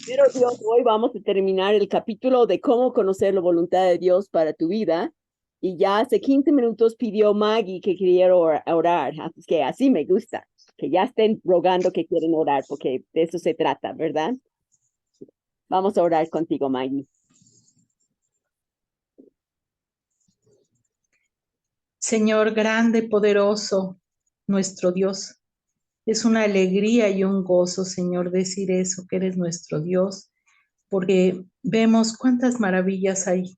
Pero Dios, hoy vamos a terminar el capítulo de cómo conocer la voluntad de Dios para tu vida. Y ya hace 15 minutos pidió Maggie que quería orar. Así que así me gusta, que ya estén rogando que quieren orar, porque de eso se trata, ¿verdad? Vamos a orar contigo, Maggie. Señor grande, poderoso, nuestro Dios. Es una alegría y un gozo, Señor, decir eso, que eres nuestro Dios, porque vemos cuántas maravillas hay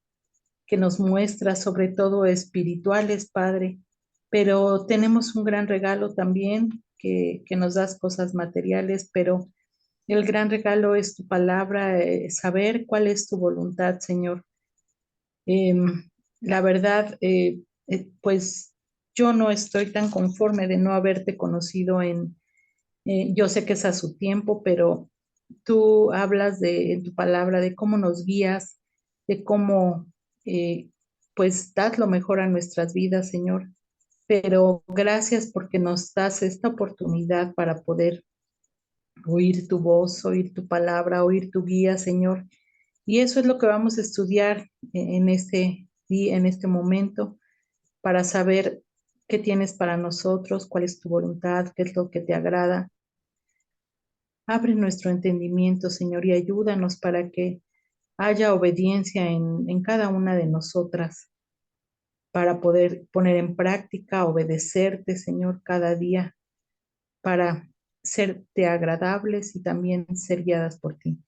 que nos muestras, sobre todo espirituales, Padre, pero tenemos un gran regalo también que nos das cosas materiales, pero el gran regalo es tu palabra, saber cuál es tu voluntad, Señor. La verdad, pues yo no estoy tan conforme de no haberte conocido yo sé que es a su tiempo, pero tú hablas en tu palabra de cómo nos guías, de cómo eh, pues das lo mejor a nuestras vidas, Señor. Pero gracias porque nos das esta oportunidad para poder oír tu voz, oír tu palabra, oír tu guía, Señor. Y eso es lo que vamos a estudiar en este día, en este momento, para saber qué tienes para nosotros, cuál es tu voluntad, qué es lo que te agrada. Abre nuestro entendimiento, Señor, y ayúdanos para que haya obediencia en cada una de nosotras, para poder poner en práctica, obedecerte, Señor, cada día, para serte agradables y también ser guiadas por ti.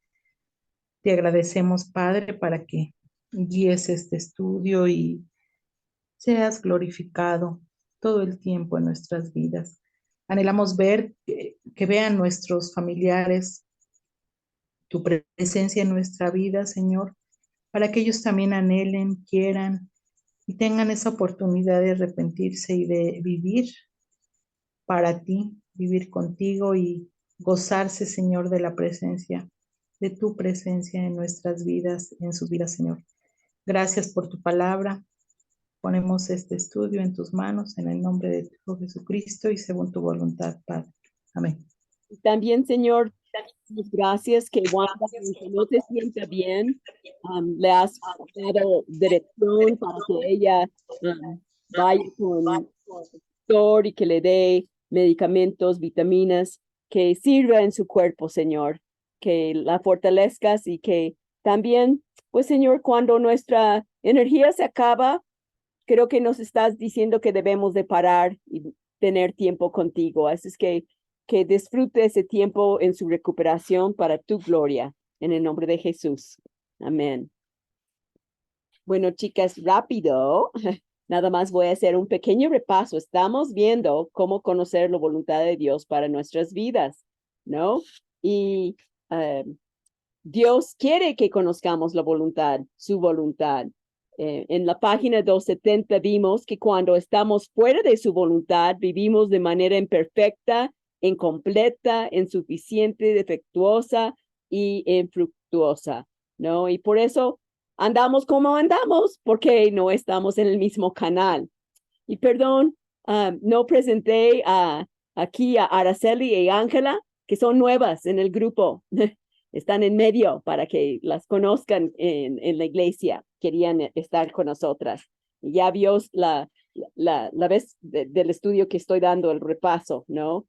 Te agradecemos, Padre, para que guíes este estudio y seas glorificado todo el tiempo en nuestras vidas. Anhelamos ver que vean nuestros familiares tu presencia en nuestra vida, Señor, para que ellos también anhelen, quieran y tengan esa oportunidad de arrepentirse y de vivir para ti, vivir contigo y gozarse, Señor, de la presencia, de tu presencia en nuestras vidas, en su vida, Señor. Gracias por tu palabra. Ponemos este estudio en tus manos, en el nombre de tu Hijo Jesucristo y según tu voluntad, Padre. Amén. También, Señor, muchas gracias que Wanda, aunque no se sienta bien, le has dado dirección para que ella vaya con doctor y que le dé medicamentos, vitaminas, que sirva en su cuerpo, Señor, que la fortalezcas y que también, pues, Señor, cuando nuestra energía se acaba, creo que nos estás diciendo que debemos de parar y tener tiempo contigo. Así es que disfrute ese tiempo en su recuperación para tu gloria, en el nombre de Jesús. Amén. Bueno, chicas, rápido. Nada más voy a hacer un pequeño repaso. Estamos viendo cómo conocer la voluntad de Dios para nuestras vidas, ¿no? Y uh, Dios quiere que conozcamos la voluntad, su voluntad. En la página 270 vimos que cuando estamos fuera de su voluntad, vivimos de manera imperfecta, incompleta, insuficiente, defectuosa y infructuosa, ¿no? Y por eso andamos como andamos, porque no estamos en el mismo canal. Y perdón, no presenté aquí a Araceli y Ángela, que son nuevas en el grupo. Están en medio para que las conozcan en la iglesia. Querían estar con nosotras. Y ya vio la vez del estudio que estoy dando, el repaso, ¿no?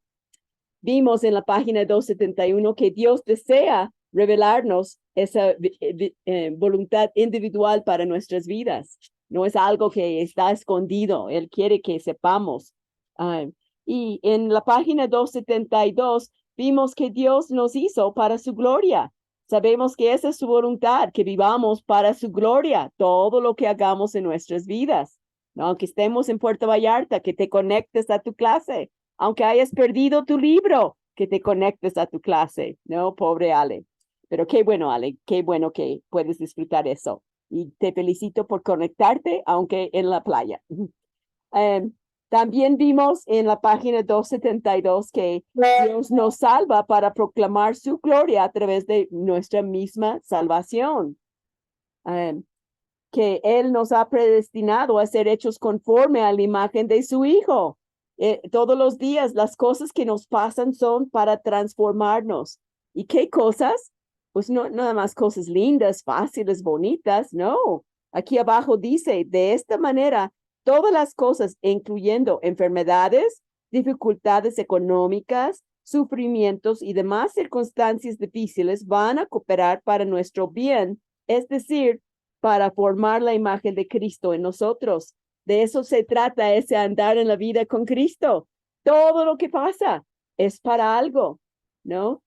Vimos en la página 271 que Dios desea revelarnos esa voluntad individual para nuestras vidas. No es algo que está escondido. Él quiere que sepamos. Y en la página 272 vimos que Dios nos hizo para su gloria. Sabemos que esa es su voluntad, que vivamos para su gloria, todo lo que hagamos en nuestras vidas. ¿No? Aunque estemos en Puerto Vallarta, que te conectes a tu clase, aunque hayas perdido tu libro, que te conectes a tu clase, ¿no? Pobre Ale. Pero qué bueno, Ale, qué bueno que puedes disfrutar eso. Y te felicito por conectarte, aunque en la playa. Um, También vimos en la página 272 que Dios nos salva para proclamar su gloria a través de nuestra misma salvación. Um, que Él nos ha predestinado a ser hechos conforme a la imagen de su Hijo. Todos los días las cosas que nos pasan son para transformarnos. ¿Y qué cosas? pues no, nada más cosas lindas, fáciles, bonitas, no. Aquí abajo dice, de esta manera, todas las cosas, incluyendo enfermedades, dificultades económicas, sufrimientos y demás circunstancias difíciles van a cooperar para nuestro bien, es decir, para formar la imagen de Cristo en nosotros. De eso se trata, ese andar en la vida con Cristo. Todo lo que pasa es para algo, ¿no?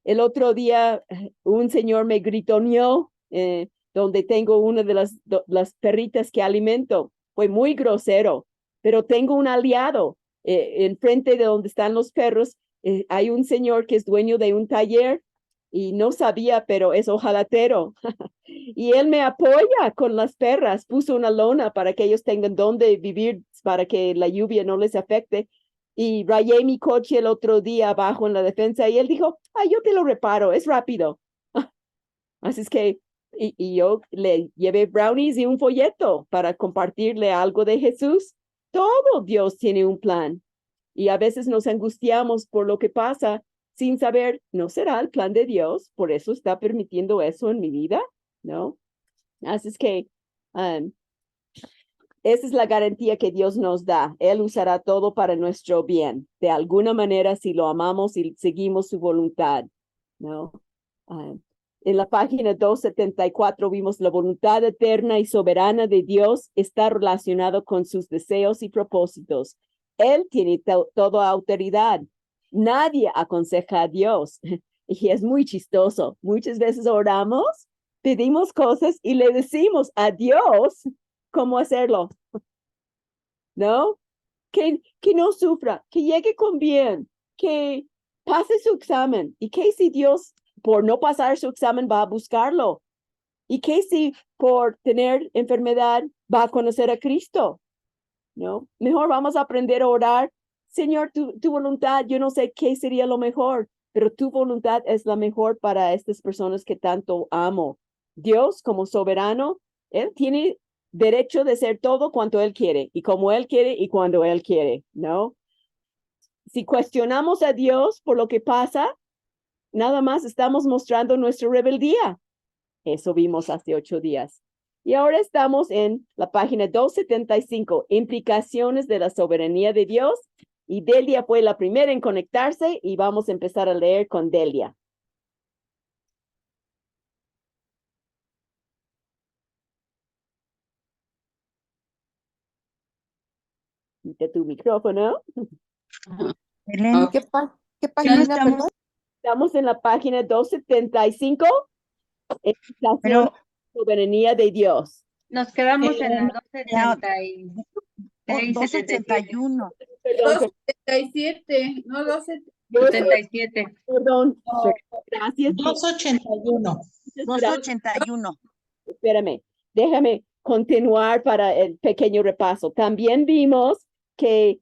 El otro día un señor me gritoneó donde tengo una de las perritas que alimento. Fue muy grosero, pero tengo un aliado. Enfrente de donde están los perros, hay un señor que es dueño de un taller y no sabía, pero es ojalatero. Y él me apoya con las perras. Puso una lona para que ellos tengan donde vivir, para que la lluvia no les afecte. Y rayé mi coche el otro día abajo en la defensa y él dijo, yo te lo reparo, es rápido. Así es que, y yo le llevé brownies y un folleto para compartirle algo de Jesús. Todo Dios tiene un plan. Y a veces nos angustiamos por lo que pasa sin saber, ¿no será el plan de Dios? Por eso está permitiendo eso en mi vida, ¿no? Así es que esa es la garantía que Dios nos da. Él usará todo para nuestro bien, de alguna manera, si lo amamos y seguimos su voluntad, ¿no? En la página 274 vimos la voluntad eterna y soberana de Dios está relacionado con sus deseos y propósitos. Él tiene toda autoridad. Nadie aconseja a Dios. Y es muy chistoso. Muchas veces oramos, pedimos cosas y le decimos a Dios cómo hacerlo, ¿no? Que no sufra, que llegue con bien, que pase su examen. ¿Y qué si Dios, por no pasar su examen, va a buscarlo? ¿Y qué si por tener enfermedad va a conocer a Cristo? ¿No? Mejor vamos a aprender a orar. Señor, tu voluntad, yo no sé qué sería lo mejor, pero tu voluntad es la mejor para estas personas que tanto amo. Dios, como soberano, Él tiene derecho de ser todo cuanto Él quiere y como Él quiere y cuando Él quiere, ¿no? Si cuestionamos a Dios por lo que pasa, nada más estamos mostrando nuestra rebeldía. Eso vimos hace 8 días. Y ahora estamos en la página 275, implicaciones de la soberanía de Dios. Y Delia fue la primera en conectarse y vamos a empezar a leer con Delia. Quita tu micrófono. Belén, ¿Qué ¿ya no página, estamos? perdón? Estamos en la página 275, implicaciones de Pero la soberanía de Dios. Nos quedamos en la no, ya, 276, 281. Perdón, 277, no 77. perdón. Gracias. 281. Muchas gracias. 281. Espérame, déjame continuar para el pequeño repaso. También vimos que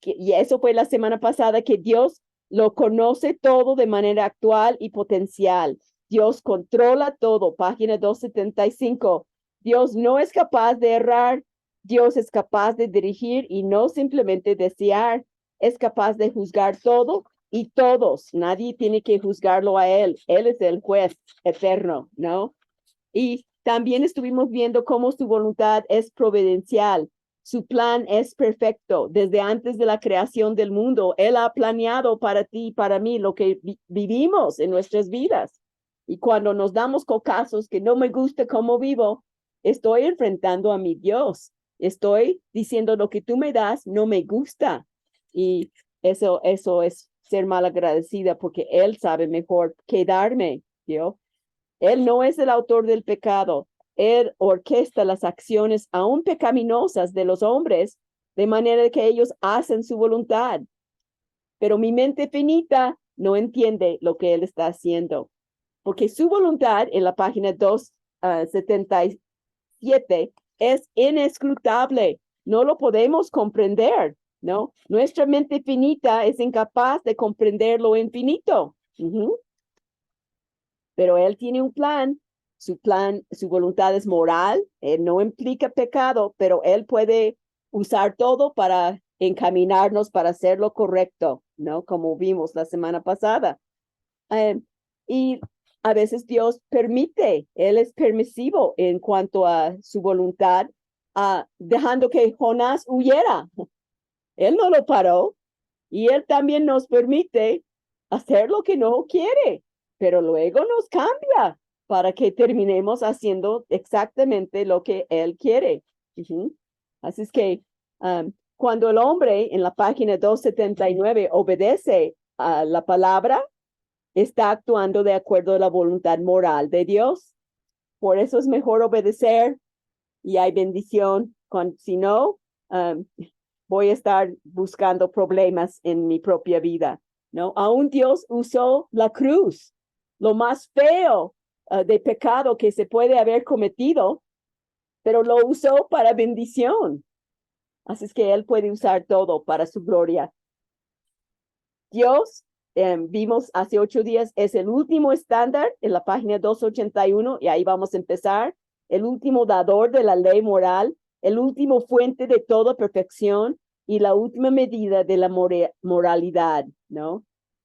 y eso fue la semana pasada, que Dios lo conoce todo de manera actual y potencial. Dios controla todo, página 275. Dios no es capaz de errar, Dios es capaz de dirigir y no simplemente desear, es capaz de juzgar todo y todos. Nadie tiene que juzgarlo a Él. Él es el juez eterno, ¿no? Y también estuvimos viendo cómo su voluntad es providencial. Su plan es perfecto. Desde antes de la creación del mundo, Él ha planeado para ti y para mí lo que vivimos en nuestras vidas. Y cuando nos damos cocazos que no me gusta cómo vivo, estoy enfrentando a mi Dios. Estoy diciendo lo que tú me das no me gusta. Y eso es ser mal agradecida porque Él sabe mejor qué darme, ¿yo? Él no es el autor del pecado. Él orquesta las acciones aún pecaminosas de los hombres, de manera que ellos hacen su voluntad. Pero mi mente finita no entiende lo que Él está haciendo, porque su voluntad en la página 277 es inescrutable. No lo podemos comprender, ¿no? Nuestra mente finita es incapaz de comprender lo infinito. Pero Él tiene un plan, su voluntad es moral, no implica pecado, pero Él puede usar todo para encaminarnos para hacer lo correcto, ¿no? Como vimos la semana pasada. Y a veces Dios permite, Él es permisivo en cuanto a su voluntad, dejando que Jonás huyera. Él no lo paró y Él también nos permite hacer lo que no quiere, pero luego nos cambia para que terminemos haciendo exactamente lo que Él quiere. Así es que cuando el hombre en la página 279 obedece a la palabra, está actuando de acuerdo a la voluntad moral de Dios. Por eso es mejor obedecer y hay bendición. Si no, voy a estar buscando problemas en mi propia vida, ¿no? Aún Dios usó la cruz, lo más feo de pecado que se puede haber cometido, pero lo usó para bendición. Así es que Él puede usar todo para su gloria. Dios, vimos hace 8 días, es el último estándar en la página 281 y ahí vamos a empezar. El último dador de la ley moral, el último fuente de toda perfección y la última medida de la moralidad, ¿no?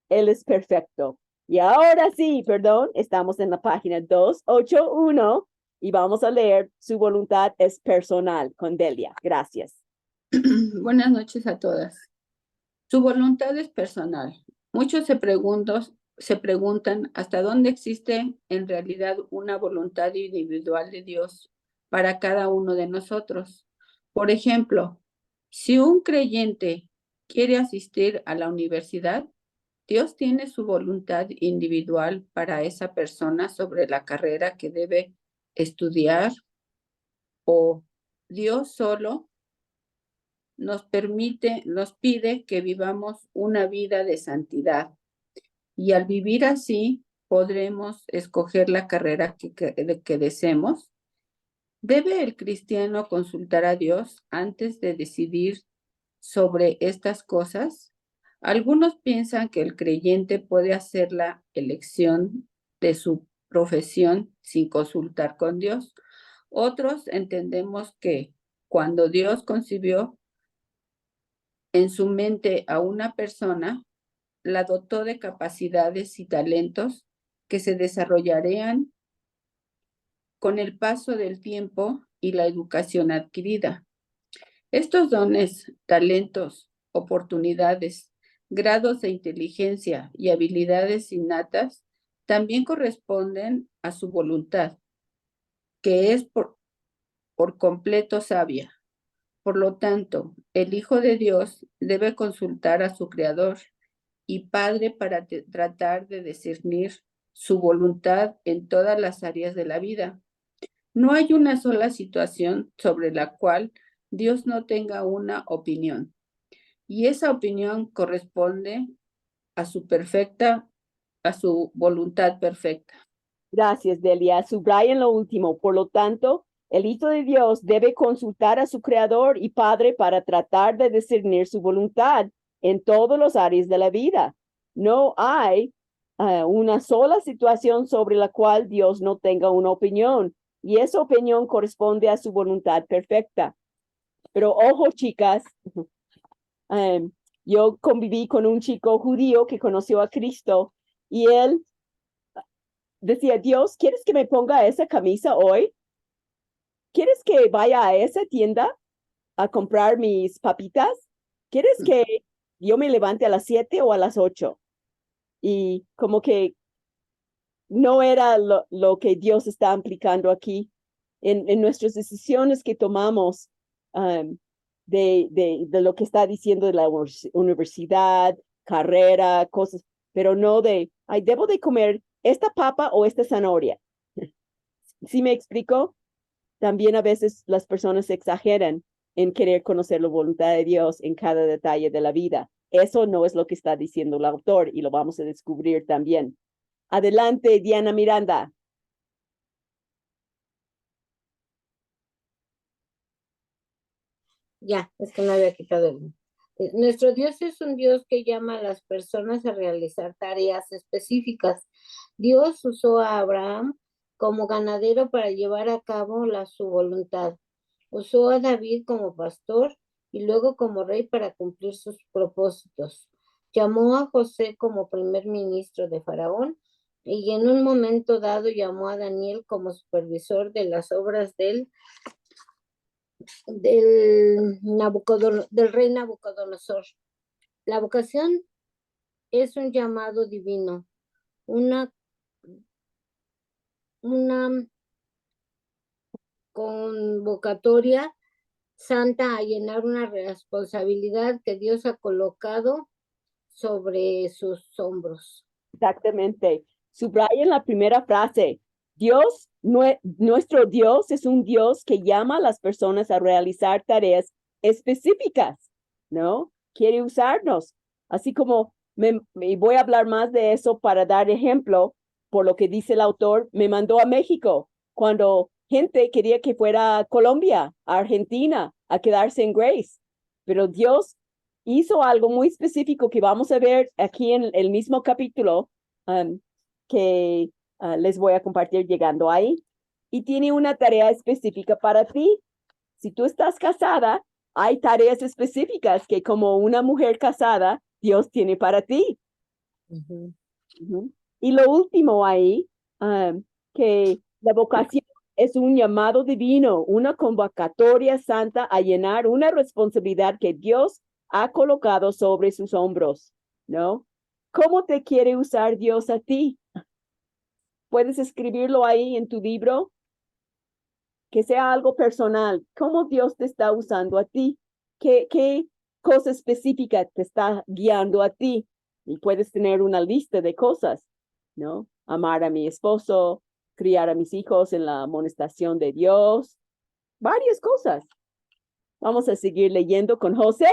Él es perfecto. Y ahora sí, perdón, estamos en la página 281 y vamos a leer Su voluntad es personal con Delia. Gracias. Buenas noches a todas. Su voluntad es personal. Muchos se preguntan hasta dónde existe en realidad una voluntad individual de Dios para cada uno de nosotros. Por ejemplo, si un creyente quiere asistir a la universidad, Dios tiene su voluntad individual para esa persona sobre la carrera que debe estudiar, o Dios solo nos pide que vivamos una vida de santidad. Y al vivir así, podremos escoger la carrera que deseemos. ¿Debe el cristiano consultar a Dios antes de decidir sobre estas cosas? Algunos piensan que el creyente puede hacer la elección de su profesión sin consultar con Dios. Otros entendemos que cuando Dios concibió en su mente a una persona, la dotó de capacidades y talentos que se desarrollarían con el paso del tiempo y la educación adquirida. Estos dones, talentos, oportunidades, grados de inteligencia y habilidades innatas también corresponden a su voluntad, que es por completo sabia. Por lo tanto, el Hijo de Dios debe consultar a su Creador y Padre para tratar de discernir su voluntad en todas las áreas de la vida. No hay una sola situación sobre la cual Dios no tenga una opinión, y esa opinión corresponde a su voluntad perfecta. Gracias, Delia. Subrayen lo último. Por lo tanto, el Hijo de Dios debe consultar a su Creador y Padre para tratar de discernir su voluntad en todas las áreas de la vida. No hay una sola situación sobre la cual Dios no tenga una opinión, y esa opinión corresponde a su voluntad perfecta. Pero ojo, chicas, yo conviví con un chico judío que conoció a Cristo y él decía: Dios, ¿quieres que me ponga esa camisa hoy? ¿Quieres que vaya a esa tienda a comprar mis papitas? ¿Quieres que yo me levante a las 7 o a las 8? Y como que no era lo que Dios está aplicando aquí en nuestras decisiones que tomamos de lo que está diciendo de la universidad, carrera, cosas, pero no ay, debo de comer esta papa o esta zanahoria. ¿Sí me explico? También a veces las personas exageran en querer conocer la voluntad de Dios en cada detalle de la vida. Eso no es lo que está diciendo el autor y lo vamos a descubrir también. Adelante, Diana Miranda. Ya, es que no había quitado el... Nuestro Dios es un Dios que llama a las personas a realizar tareas específicas. Dios usó a Abraham como ganadero para llevar a cabo su voluntad. Usó a David como pastor y luego como rey para cumplir sus propósitos. Llamó a José como primer ministro de Faraón y en un momento dado llamó a Daniel como supervisor de las obras del rey Nabucodonosor. La vocación es un llamado divino, una convocatoria santa a llenar una responsabilidad que Dios ha colocado sobre sus hombros. Exactamente. Subrayen la primera frase. Dios, nuestro Dios es un Dios que llama a las personas a realizar tareas específicas, ¿no? Quiere usarnos. Así como me voy a hablar más de eso para dar ejemplo, por lo que dice el autor, me mandó a México cuando gente quería que fuera a Colombia, a Argentina, a quedarse en Grace. Pero Dios hizo algo muy específico que vamos a ver aquí en el mismo capítulo que les voy a compartir llegando ahí. Y tiene una tarea específica para ti. Si tú estás casada, hay tareas específicas que como una mujer casada, Dios tiene para ti. Ujú. Uh-huh. Y lo último ahí, que la vocación es un llamado divino, una convocatoria santa a llenar una responsabilidad que Dios ha colocado sobre sus hombros, ¿no? ¿Cómo te quiere usar Dios a ti? ¿Puedes escribirlo ahí en tu libro? Que sea algo personal. ¿Cómo Dios te está usando a ti? ¿Qué cosa específica te está guiando a ti? Y puedes tener una lista de cosas, ¿no? Amar a mi esposo, criar a mis hijos en la amonestación de Dios, varias cosas. Vamos a seguir leyendo con José.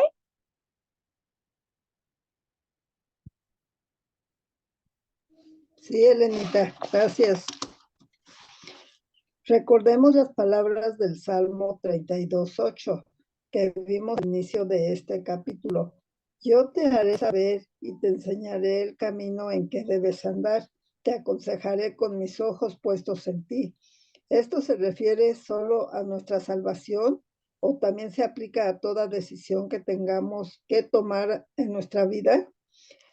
Sí, Elenita, gracias. Recordemos las palabras del Salmo 32:8 que vimos al inicio de este capítulo. Yo te haré saber y te enseñaré el camino en que debes andar. Te aconsejaré con mis ojos puestos en ti. ¿Esto se refiere solo a nuestra salvación o también se aplica a toda decisión que tengamos que tomar en nuestra vida?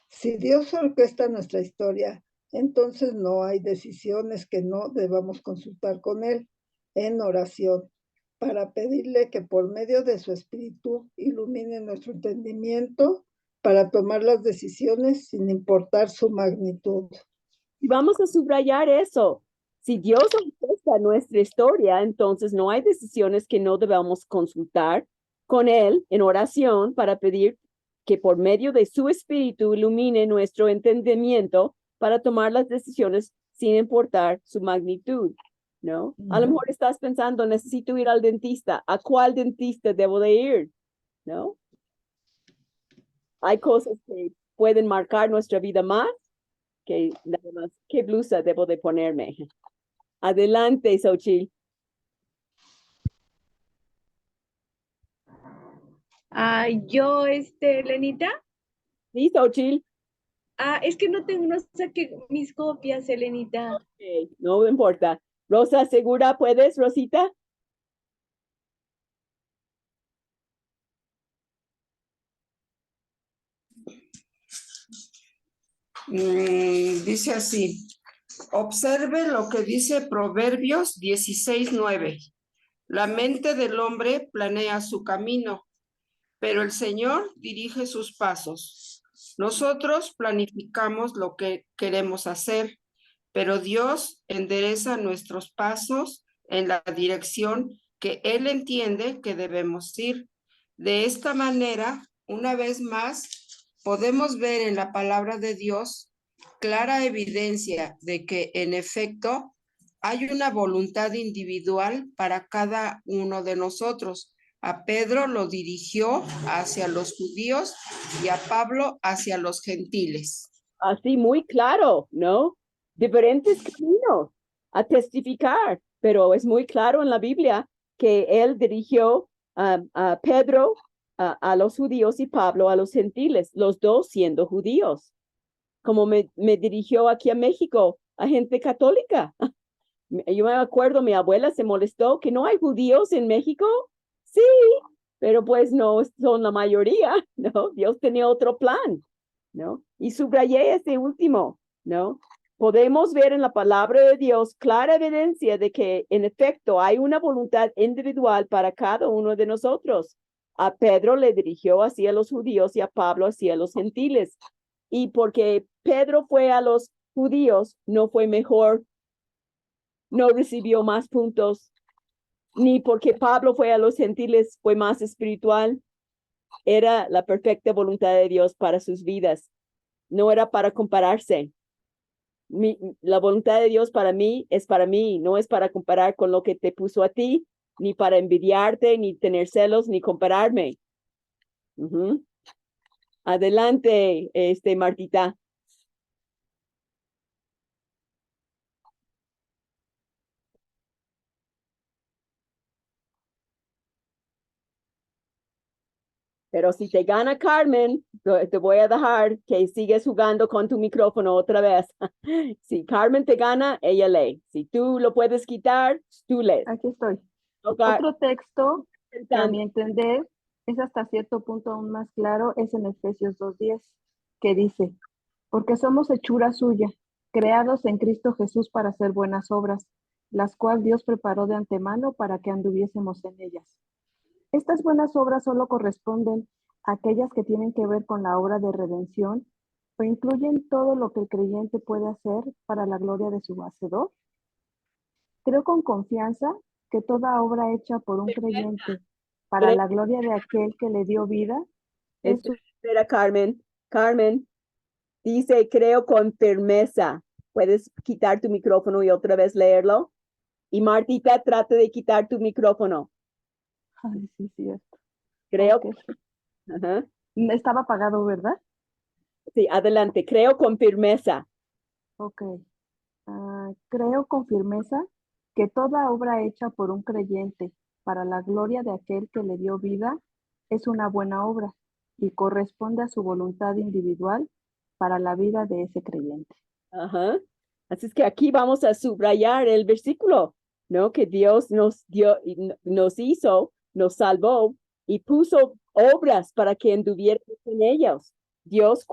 Si Dios orquesta nuestra historia, entonces no hay decisiones que no debamos consultar con Él en oración para pedirle que por medio de su Espíritu ilumine nuestro entendimiento para tomar las decisiones sin importar su magnitud. Y vamos a subrayar eso. Si Dios orquesta nuestra historia, entonces no hay decisiones que no debamos consultar con Él en oración para pedir que por medio de su Espíritu ilumine nuestro entendimiento para tomar las decisiones sin importar su magnitud, ¿no? A lo mejor estás pensando, necesito ir al dentista. ¿A cuál dentista debo de ir? ¿No? Hay cosas que pueden marcar nuestra vida más que nada más, ¿qué blusa debo de ponerme? Adelante, Xochitl. Lenita. Sí, Xochitl. Es que no saqué mis copias, Elenita. Okay, no importa. Rosa, ¿segura puedes, Rosita? Dice así, observe lo que dice Proverbios 16:9. La mente del hombre planea su camino, pero el Señor dirige sus pasos. Nosotros planificamos lo que queremos hacer, pero Dios endereza nuestros pasos en la dirección que Él entiende que debemos ir. De esta manera, una vez más, podemos ver en la palabra de Dios clara evidencia de que, en efecto, hay una voluntad individual para cada uno de nosotros. A Pedro lo dirigió hacia los judíos y a Pablo hacia los gentiles. Así muy claro, ¿no? Diferentes caminos a testificar, pero es muy claro en la Biblia que él dirigió a Pedro a los judíos y Pablo a los gentiles, los dos siendo judíos, como me dirigió aquí a México a gente católica. Yo me acuerdo, mi abuela se molestó que no hay judíos en México. Sí, pero pues no son la mayoría, ¿no? Dios tenía otro plan, ¿no? Y subrayé este último, ¿no? podemos ver en la palabra de Dios clara evidencia de que en efecto hay una voluntad individual para cada uno de nosotros. A Pedro le dirigió hacia los judíos y a Pablo hacia los gentiles. Y porque Pedro fue a los judíos, no fue mejor, no recibió más puntos, ni porque Pablo fue a los gentiles fue más espiritual. Era la perfecta voluntad de Dios para sus vidas. No era para compararse. La voluntad de Dios para mí, no es para comparar con lo que te puso a ti, ni para envidiarte, ni tener celos, ni compararme. Adelante, Martita. Pero si te gana Carmen, te voy a dejar que sigues jugando con tu micrófono otra vez. Si Carmen te gana, ella lee. Si tú lo puedes quitar, tú lees. Aquí estoy. Okay. Otro texto que a mi entender es hasta cierto punto aún más claro, es en Efesios 2:10, que dice, porque somos hechura suya, creados en Cristo Jesús para hacer buenas obras, las cuales Dios preparó de antemano para que anduviésemos en ellas. Estas buenas obras solo corresponden a aquellas que tienen que ver con la obra de redención o incluyen todo lo que el creyente puede hacer para la gloria de su Hacedor. Creo con confianza que toda obra hecha por un creyente para la gloria de aquel que le dio vida es Espera, Carmen. Carmen, dice, creo con firmeza. ¿Puedes quitar tu micrófono y otra vez leerlo? Y Martita, trata de quitar tu micrófono. Ay, sí, cierto. Creo Okay. Ajá. Estaba apagado, ¿verdad? Sí, adelante. Creo con firmeza. Ok. Creo con firmeza que toda obra hecha por un creyente para la gloria de aquel que le dio vida es una buena obra y corresponde a su voluntad individual para la vida de ese creyente. Ajá. Así es que aquí vamos a subrayar el versículo, ¿no? Que Dios nos dio, nos hizo, nos salvó y puso obras para que anduviéramos en ellas. Dios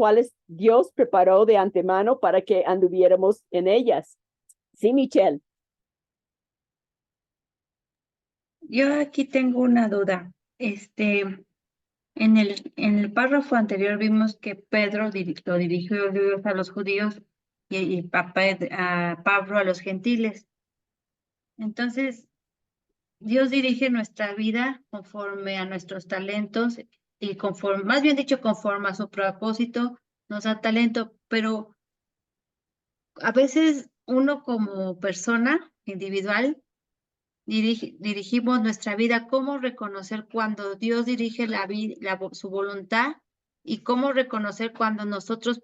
preparó de antemano para que anduviéramos en ellas. Sí, Michelle. Yo aquí tengo una duda. En el párrafo anterior vimos que Pedro lo dirigió Dios a los judíos y a Pablo a los gentiles. Entonces, Dios dirige nuestra vida conforme a nuestros talentos y conforme, más bien dicho, conforme a su propósito, nos da talento, pero a veces uno como persona individual dirigimos nuestra vida. ¿Cómo reconocer cuando Dios dirige su voluntad y cómo reconocer cuando nosotros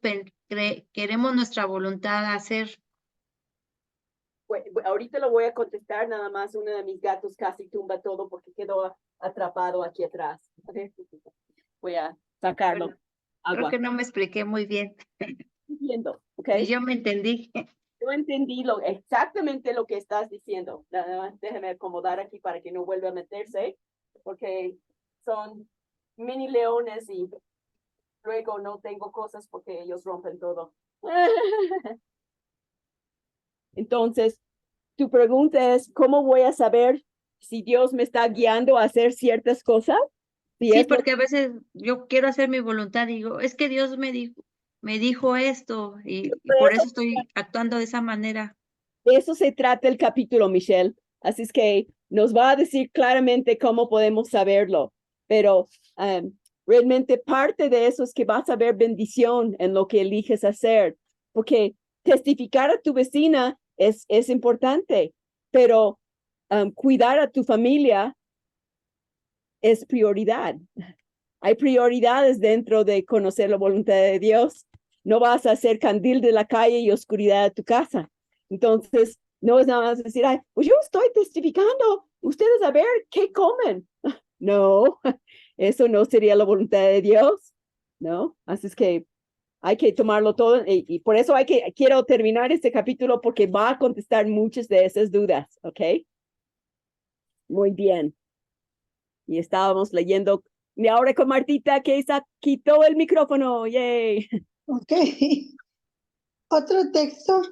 queremos nuestra voluntad hacer? Ahorita lo voy a contestar, nada más uno de mis gatos casi tumba todo porque quedó atrapado aquí atrás. Voy a sacarlo. Bueno, creo que no me expliqué muy bien. Viendo, ¿okay? Y yo me entendí. Yo entendí exactamente lo que estás diciendo. Nada más déjeme acomodar aquí para que no vuelva a meterse, porque son mini leones y luego no tengo cosas porque ellos rompen todo. Entonces, tu pregunta es, ¿cómo voy a saber si Dios me está guiando a hacer ciertas cosas? Sí, porque a veces yo quiero hacer mi voluntad y digo, es que Dios me dijo esto y por eso estoy actuando de esa manera. De eso se trata el capítulo, Michelle. Así es que nos va a decir claramente cómo podemos saberlo. Pero realmente parte de eso es que vas a ver bendición en lo que eliges hacer. Porque testificar a tu vecina es importante, pero cuidar a tu familia es prioridad. Hay prioridades dentro de conocer la voluntad de Dios. No vas a hacer candil de la calle y oscuridad de tu casa. Entonces, no es nada más decir, ay, pues yo estoy testificando, ustedes a ver qué comen. No, eso no sería la voluntad de Dios, ¿no? Así es que hay que tomarlo todo y por eso quiero terminar este capítulo porque va a contestar muchas de esas dudas, ¿ok? Muy bien. Y estábamos leyendo, y ahora con Martita que quitó el micrófono, yay. Ok. Otro texto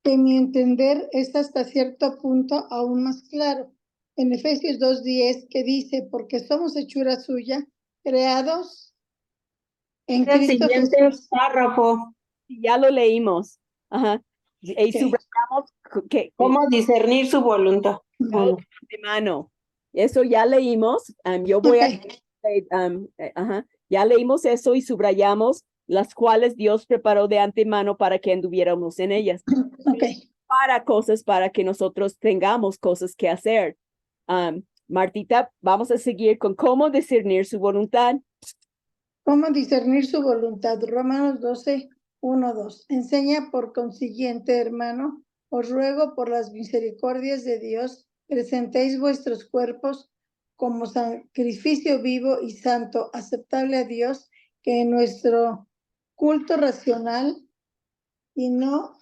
que mi entender es hasta cierto punto aún más claro. En Efesios 2:10, que dice, porque somos hechura suya, creados en El Cristo siguiente Jesús. párrafo, Ya lo leímos. Ajá. Y Ok. subrayamos que ¿cómo discernir su voluntad? de mano. Eso ya leímos. Yo voy a Ok. ajá. Ya leímos eso y subrayamos las cuales Dios preparó de antemano para que anduviéramos en ellas. Ok. Para cosas, para que nosotros tengamos cosas que hacer. Martita, vamos a seguir con cómo discernir su voluntad. ¿Cómo discernir su voluntad? Romanos 12:1-2. Enseña por consiguiente, hermano, os ruego por las misericordias de Dios, presentéis vuestros cuerpos como sacrificio vivo y santo, aceptable a Dios, que en nuestro culto racional y no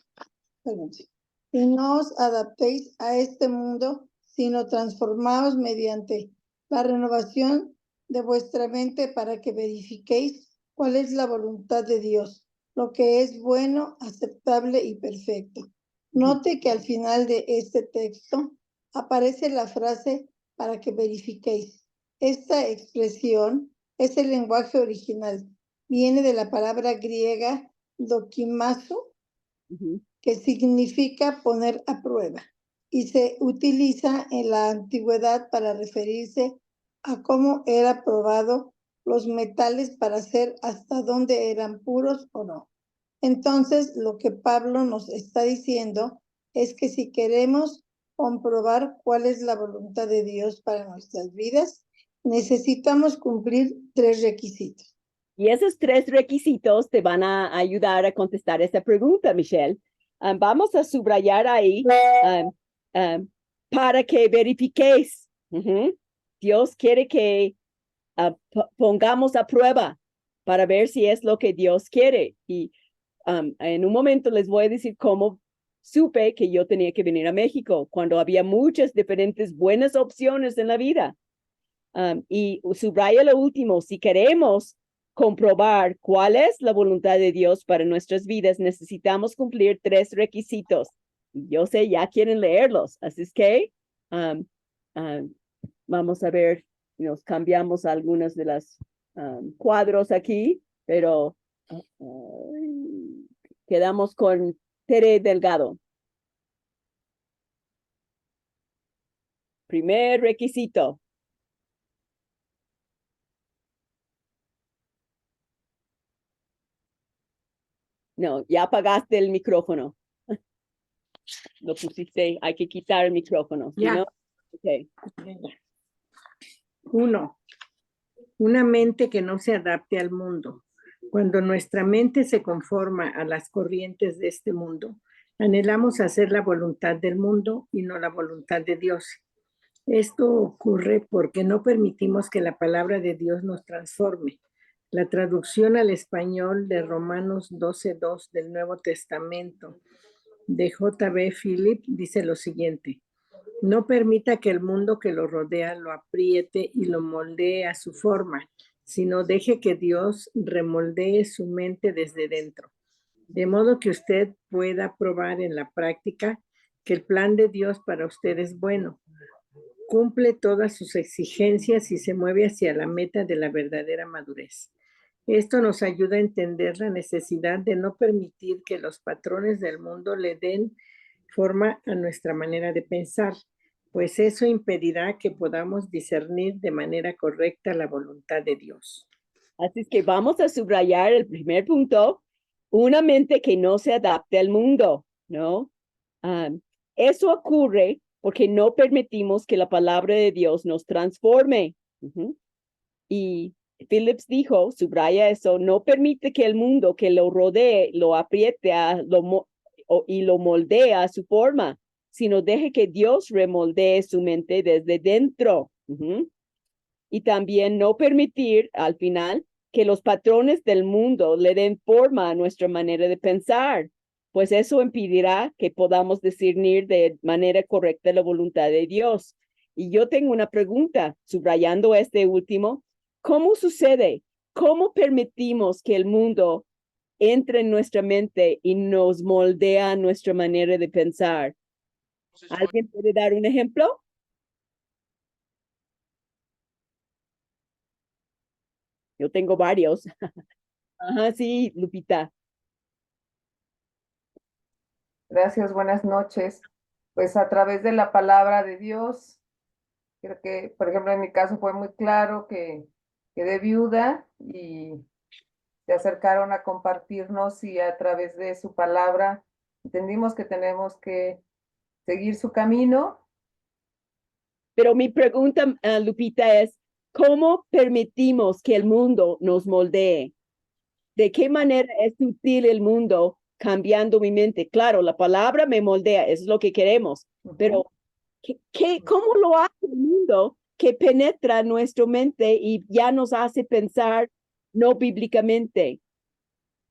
os adaptéis a este mundo, sino transformaos mediante la renovación de vuestra mente para que verifiquéis cuál es la voluntad de Dios, lo que es bueno, aceptable y perfecto. Note que al final de este texto aparece la frase para que verifiquéis. Esta expresión es el lenguaje original. Viene de la palabra griega dokimazo, que significa poner a prueba, y se utiliza en la antigüedad para referirse a cómo era probado los metales para saber hasta dónde eran puros o no. Entonces, lo que Pablo nos está diciendo es que si queremos comprobar cuál es la voluntad de Dios para nuestras vidas, necesitamos cumplir 3 requisitos. Y esos 3 requisitos te van a ayudar a contestar esa pregunta, Michelle. Vamos a subrayar ahí para que verifiques. Dios quiere que pongamos a prueba para ver si es lo que Dios quiere. Y en un momento les voy a decir cómo supe que yo tenía que venir a México, cuando había muchas diferentes buenas opciones en la vida. Y subraya lo último, si queremos comprobar cuál es la voluntad de Dios para nuestras vidas, necesitamos cumplir 3 requisitos. Yo sé, ya quieren leerlos, así es que vamos a ver, nos cambiamos algunas de las cuadros aquí, pero quedamos con Tere Delgado. Primer requisito. No, ya apagaste el micrófono. Lo pusiste, hay que quitar el micrófono. Ya. ¿No? Okay. 1. Una mente que no se adapte al mundo. Cuando nuestra mente se conforma a las corrientes de este mundo, anhelamos hacer la voluntad del mundo y no la voluntad de Dios. Esto ocurre porque no permitimos que la palabra de Dios nos transforme. La traducción al español de Romanos 12:2 del Nuevo Testamento de J.B. Philip dice lo siguiente: no permita que el mundo que lo rodea lo apriete y lo moldee a su forma, sino deje que Dios remoldee su mente desde dentro, de modo que usted pueda probar en la práctica que el plan de Dios para usted es bueno, cumple todas sus exigencias y se mueve hacia la meta de la verdadera madurez. Esto nos ayuda a entender la necesidad de no permitir que los patrones del mundo le den forma a nuestra manera de pensar, pues eso impedirá que podamos discernir de manera correcta la voluntad de Dios. Así es que vamos a subrayar el primer punto, una mente que no se adapte al mundo, ¿no? Eso ocurre porque no permitimos que la palabra de Dios nos transforme. Y Phillips dijo, subraya eso, no permite que el mundo que lo rodee lo apriete y lo moldea a su forma, sino deje que Dios remoldee su mente desde dentro. Y también no permitir al final que los patrones del mundo le den forma a nuestra manera de pensar, pues eso impedirá que podamos discernir de manera correcta la voluntad de Dios. Y yo tengo una pregunta, subrayando este último. ¿Cómo sucede? ¿Cómo permitimos que el mundo entra en nuestra mente y nos moldea nuestra manera de pensar. ¿Alguien puede dar un ejemplo? Yo tengo varios. Ajá, sí, Lupita. Gracias, buenas noches. Pues a través de la palabra de Dios, creo que, por ejemplo, en mi caso fue muy claro que quedé viuda y se acercaron a compartirnos y a través de su palabra entendimos que tenemos que seguir su camino. Pero mi pregunta, Lupita, es, ¿cómo permitimos que el mundo nos moldee? ¿De qué manera es útil el mundo cambiando mi mente? Claro, la palabra me moldea, es lo que queremos, pero ¿cómo lo hace el mundo que penetra nuestra mente y ya nos hace pensar no bíblicamente?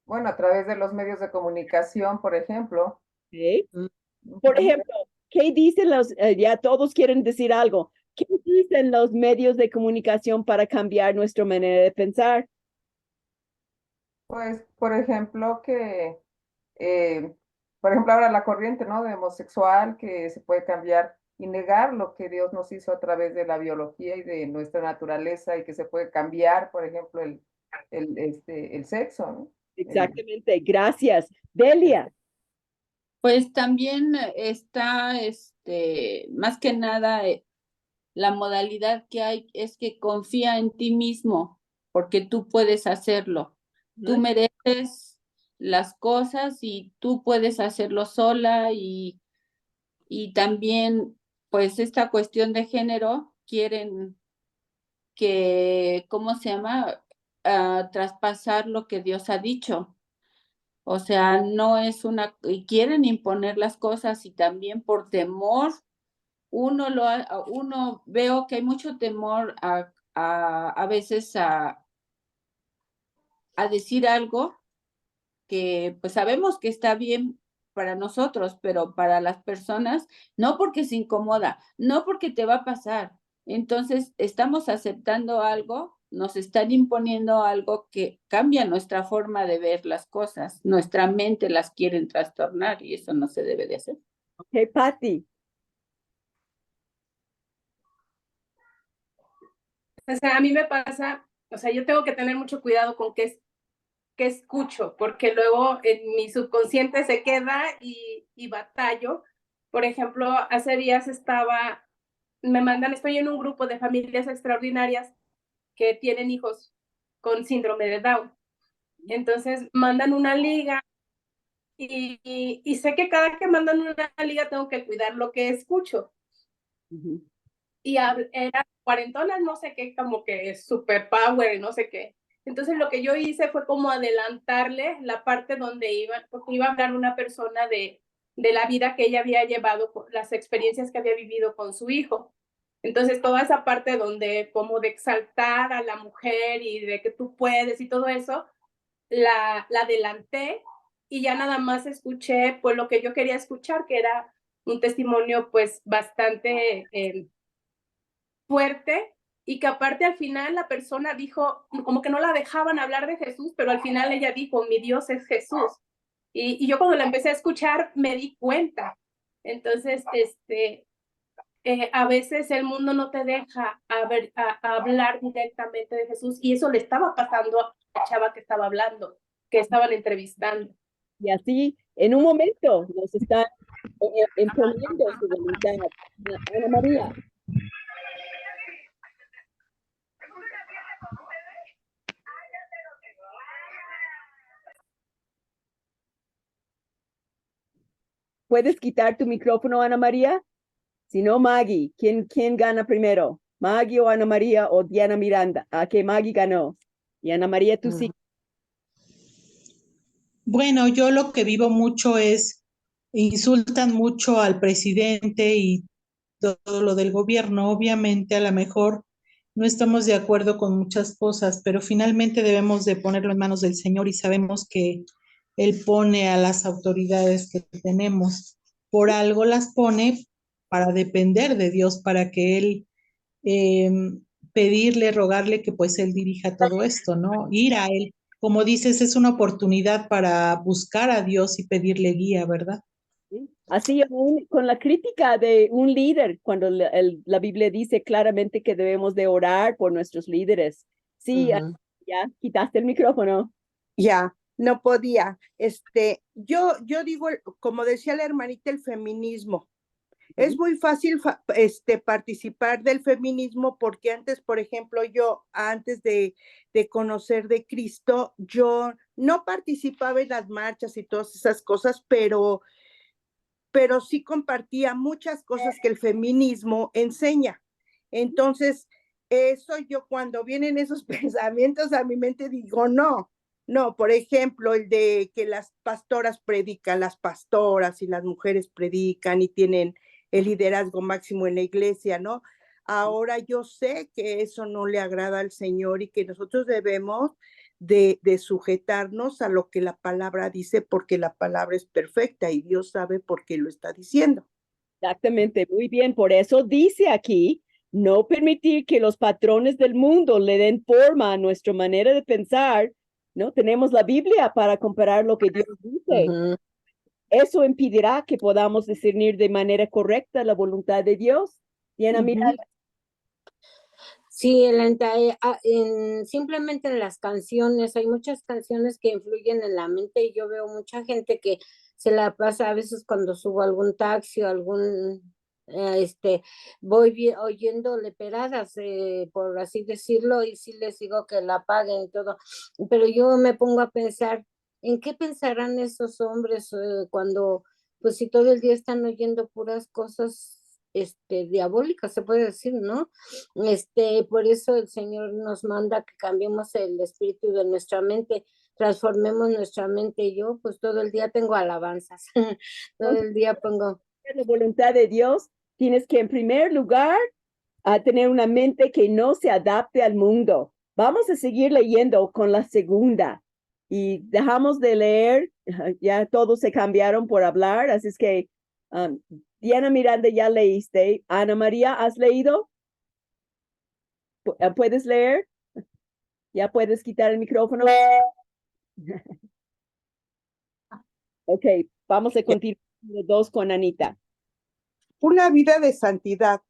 Bueno, a través de los medios de comunicación, por ejemplo. ¿Sí? Por ejemplo, ¿qué dicen ya todos quieren decir algo? ¿Qué dicen los medios de comunicación para cambiar nuestra manera de pensar? Pues, por ejemplo, por ejemplo, ahora la corriente, ¿no? De homosexual, que se puede cambiar y negar lo que Dios nos hizo a través de la biología y de nuestra naturaleza y que se puede cambiar, por ejemplo, el sexo, ¿no? Exactamente, gracias. Delia. Pues también está, más que nada, la modalidad que hay es que confía en ti mismo, porque tú puedes hacerlo. Tú mereces las cosas y tú puedes hacerlo sola y también, pues, esta cuestión de género, quieren que, ¿cómo se llama? Traspasar lo que Dios ha dicho. O sea, no es y quieren imponer las cosas y también por temor, uno veo que hay mucho temor a veces a decir algo que pues sabemos que está bien para nosotros, pero para las personas, no porque se incomoda, no porque te va a pasar. Entonces, estamos aceptando algo, nos están imponiendo algo que cambia nuestra forma de ver las cosas. Nuestra mente las quieren trastornar y eso no se debe de hacer. Ok, Patty. O sea, a mí me pasa, o sea, yo tengo que tener mucho cuidado con qué escucho, porque luego en mi subconsciente se queda y batallo. Por ejemplo, hace días estoy en un grupo de familias extraordinarias que tienen hijos con síndrome de Down. Entonces mandan una liga y sé que cada que mandan una liga tengo que cuidar lo que escucho. Y era cuarentonas, no sé qué, como que es super power y no sé qué. Entonces lo que yo hice fue como adelantarle la parte donde porque iba a hablar una persona de la vida que ella había llevado, las experiencias que había vivido con su hijo. Entonces toda esa parte donde como de exaltar a la mujer y de que tú puedes y todo eso, la adelanté y ya nada más escuché pues lo que yo quería escuchar, que era un testimonio pues bastante fuerte, y que aparte al final la persona dijo, como que no la dejaban hablar de Jesús, pero al final ella dijo, mi Dios es Jesús. Y yo cuando la empecé a escuchar me di cuenta. Entonces, a veces el mundo no te deja a hablar directamente de Jesús, y eso le estaba pasando a la chava que estaba hablando, que estaban entrevistando. Y así, en un momento, nos están imponiendo su voluntad. Ana María. ¿Puedes quitar tu micrófono, Ana María? Si no, Maggie. ¿Quién gana primero? ¿Maggie o Ana María o Diana Miranda? ¿A que Maggie ganó? Y Ana María, tú sí. Bueno, yo lo que vivo mucho es, insultan mucho al presidente y todo lo del gobierno. Obviamente, a lo mejor no estamos de acuerdo con muchas cosas, pero finalmente debemos de ponerlo en manos del Señor y sabemos que Él pone a las autoridades que tenemos. Por algo las pone para depender de Dios, para que Él pedirle, rogarle que pues Él dirija todo esto, ¿no? Ir a Él. como dices, es una oportunidad para buscar a Dios y pedirle guía, ¿verdad? ¿sí? Así aún con la crítica de un líder, cuando la Biblia dice claramente que debemos de orar por nuestros líderes. Sí, ya quitaste el micrófono. Ya, no podía. Yo digo, como decía la hermanita, el feminismo. Es muy fácil participar del feminismo porque antes, por ejemplo, antes de conocer de Cristo, yo no participaba en las marchas y todas esas cosas, pero sí compartía muchas cosas que el feminismo enseña. Entonces, eso yo cuando vienen esos pensamientos a mi mente digo, no, por ejemplo, el de que las pastoras predican, las pastoras y las mujeres predican y tienen el liderazgo máximo en la iglesia, ¿no? Ahora yo sé que eso no le agrada al Señor y que nosotros debemos de sujetarnos a lo que la palabra dice, porque la palabra es perfecta y Dios sabe por qué lo está diciendo. Exactamente, muy bien. Por eso dice aquí, no permitir que los patrones del mundo le den forma a nuestra manera de pensar, ¿no? Tenemos la Biblia para comparar lo que Dios dice. Eso impedirá que podamos discernir de manera correcta la voluntad de Dios. Diana, mira. Sí, simplemente en las canciones, hay muchas canciones que influyen en la mente y yo veo mucha gente que se la pasa a veces cuando subo algún taxi o voy oyendo leperadas, por así decirlo, y sí les digo que la paguen y todo, pero yo me pongo a pensar, ¿en qué pensarán esos hombres cuando, pues si todo el día están oyendo puras cosas diabólicas, se puede decir, ¿no? Por eso el Señor nos manda que cambiemos el espíritu de nuestra mente, transformemos nuestra mente. Yo, pues todo el día tengo alabanzas, todo el día pongo. La voluntad de Dios, tienes que en primer lugar tener una mente que no se adapte al mundo. Vamos a seguir leyendo con la segunda y dejamos de leer, ya todos se cambiaron por hablar, así es que Diana Miranda, ya leíste. Ana María, ¿has leído? ¿Puedes leer? ¿Ya puedes quitar el micrófono? Ok, vamos a continuar dos con Anita. Una vida de santidad.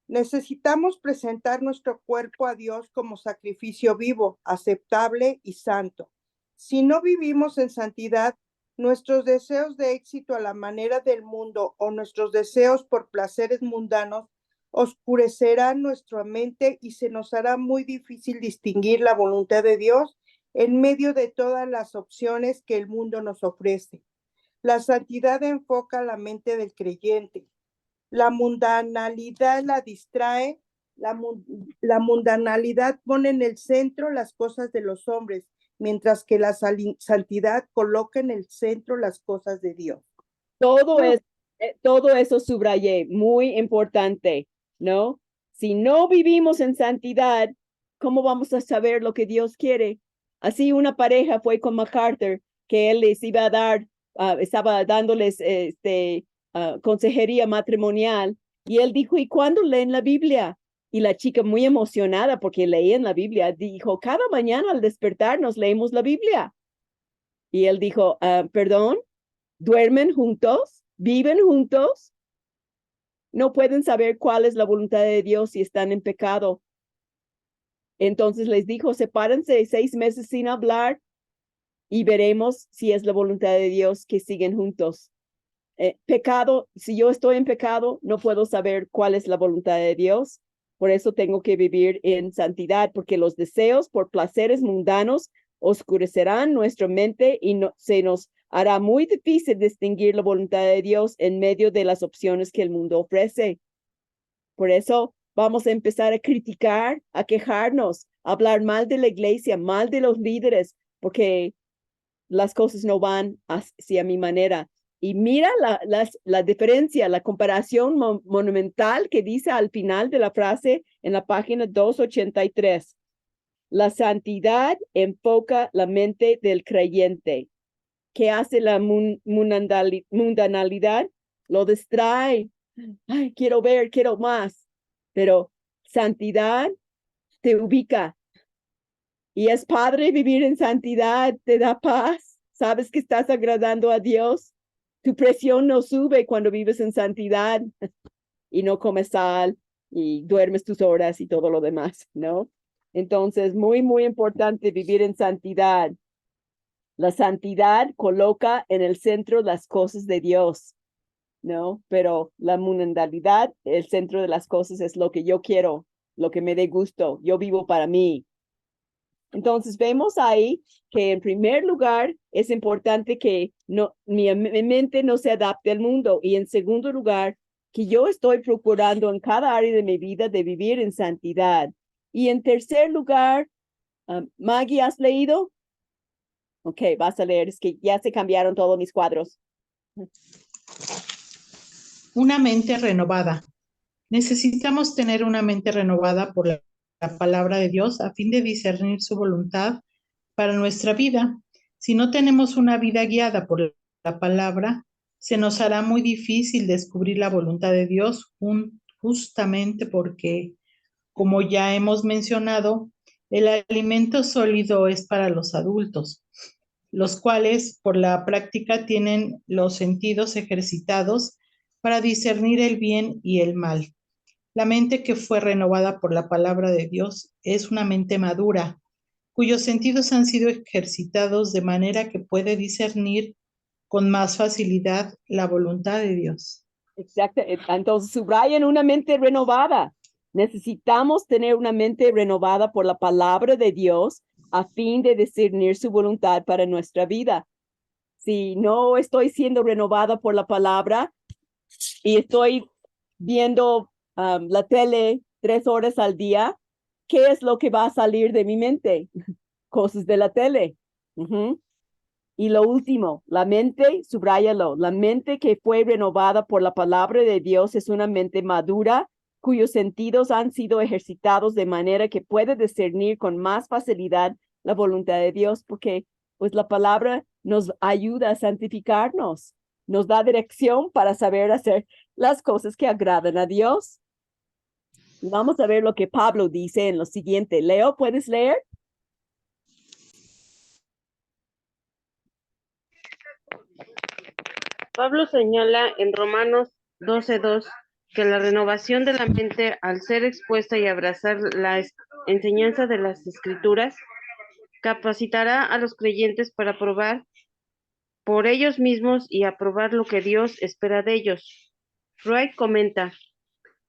Necesitamos presentar nuestro cuerpo a Dios como sacrificio vivo, aceptable y santo. Si no vivimos en santidad, nuestros deseos de éxito a la manera del mundo o nuestros deseos por placeres mundanos oscurecerán nuestra mente y se nos hará muy difícil distinguir la voluntad de Dios en medio de todas las opciones que el mundo nos ofrece. La santidad enfoca la mente del creyente. La mundanalidad la distrae, la mundanalidad pone en el centro las cosas de los hombres, mientras que la santidad coloca en el centro las cosas de Dios. Todo eso subrayé, muy importante, ¿no? Si no vivimos en santidad, ¿cómo vamos a saber lo que Dios quiere? Así una pareja fue con MacArthur, que él les iba a dar, estaba dándoles consejería matrimonial, y él dijo, ¿y cuándo leen la Biblia? Y la chica, muy emocionada porque leían la Biblia, dijo, cada mañana al despertarnos leemos la Biblia. Y él dijo, perdón, ¿duermen juntos? ¿Viven juntos? No pueden saber cuál es la voluntad de Dios si están en pecado. Entonces les dijo, sepárense 6 meses sin hablar y veremos si es la voluntad de Dios que siguen juntos. Pecado, si yo estoy en pecado, no puedo saber cuál es la voluntad de Dios. Por eso tengo que vivir en santidad, porque los deseos por placeres mundanos oscurecerán nuestra mente y se nos hará muy difícil distinguir la voluntad de Dios en medio de las opciones que el mundo ofrece. Por eso vamos a empezar a criticar, a quejarnos, a hablar mal de la iglesia, mal de los líderes, porque las cosas no van hacia mi manera. Y mira la diferencia, la comparación monumental que dice al final de la frase en la página 283. La santidad enfoca la mente del creyente. ¿Qué hace la mundanalidad? Lo distrae. Ay, quiero ver, quiero más. Pero santidad te ubica Y es padre vivir en santidad, te da paz. Sabes que estás agradando a Dios. Tu presión no sube cuando vives en santidad y no comes sal y duermes tus horas y todo lo demás, ¿no? Entonces, muy, muy importante vivir en santidad. La santidad coloca en el centro las cosas de Dios, ¿no? Pero la mundanalidad, el centro de las cosas es lo que yo quiero, lo que me dé gusto. Yo vivo para mí. Entonces vemos ahí que en primer lugar es importante que mi mente no se adapte al mundo y en segundo lugar que yo estoy procurando en cada área de mi vida de vivir en santidad. Y en tercer lugar, Maggie, ¿has leído? Ok, vas a leer, es que ya se cambiaron todos mis cuadros. Una mente renovada. Necesitamos tener una mente renovada por la palabra de Dios a fin de discernir su voluntad para nuestra vida. Si no tenemos una vida guiada por la palabra, se nos hará muy difícil descubrir la voluntad de Dios justamente porque, como ya hemos mencionado, el alimento sólido es para los adultos, los cuales por la práctica tienen los sentidos ejercitados para discernir el bien y el mal. La mente que fue renovada por la palabra de Dios es una mente madura, cuyos sentidos han sido ejercitados de manera que puede discernir con más facilidad la voluntad de Dios. Exacto. Entonces, subrayan una mente renovada. Necesitamos tener una mente renovada por la palabra de Dios a fin de discernir su voluntad para nuestra vida. Si no estoy siendo renovada por la palabra y estoy viendo la tele 3 horas al día, ¿qué es lo que va a salir de mi mente? Cosas de la tele. Y lo último, la mente, subráyalo, la mente que fue renovada por la palabra de Dios es una mente madura cuyos sentidos han sido ejercitados de manera que puede discernir con más facilidad la voluntad de Dios, porque pues la palabra nos ayuda a santificarnos, nos da dirección para saber hacer las cosas que agradan a Dios. Vamos a ver lo que Pablo dice en lo siguiente. Leo, ¿puedes leer? Pablo señala en Romanos 12:2 que la renovación de la mente, al ser expuesta y abrazar la enseñanza de las Escrituras, capacitará a los creyentes para probar por ellos mismos y aprobar lo que Dios espera de ellos. Wright comenta: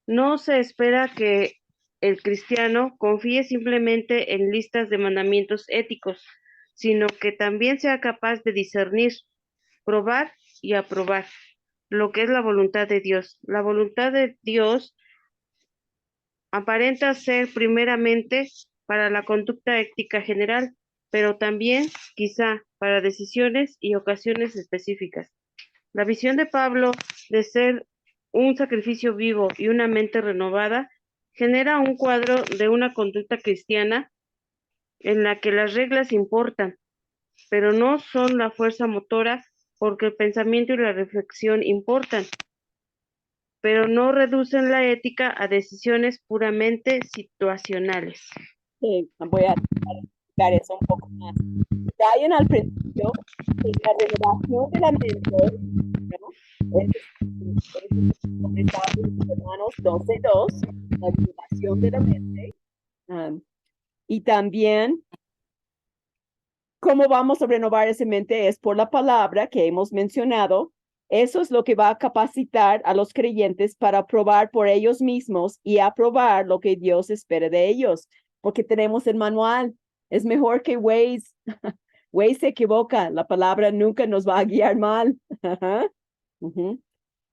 no se espera que el cristiano confíe simplemente en listas de mandamientos éticos, sino que también sea capaz de discernir, probar y aprobar lo que es la voluntad de Dios. La voluntad de Dios aparenta ser primeramente para la conducta ética general, pero también quizá para decisiones y ocasiones específicas. La visión de Pablo de ser un sacrificio vivo y una mente renovada genera un cuadro de una conducta cristiana en la que las reglas importan, pero no son la fuerza motora, porque el pensamiento y la reflexión importan, pero no reducen la ética a decisiones puramente situacionales. Voy a explicar eso un poco más. Traen al principio la renovación de la mente, ¿no? Comenzamos en Romanos 12:2, la renovación de la mente. Y también, ¿cómo vamos a renovar esa mente? Es por la palabra que hemos mencionado. Eso es lo que va a capacitar a los creyentes para probar por ellos mismos y aprobar lo que Dios espera de ellos, porque tenemos el manual. Es mejor que Waze. Waze se equivoca. La palabra nunca nos va a guiar mal.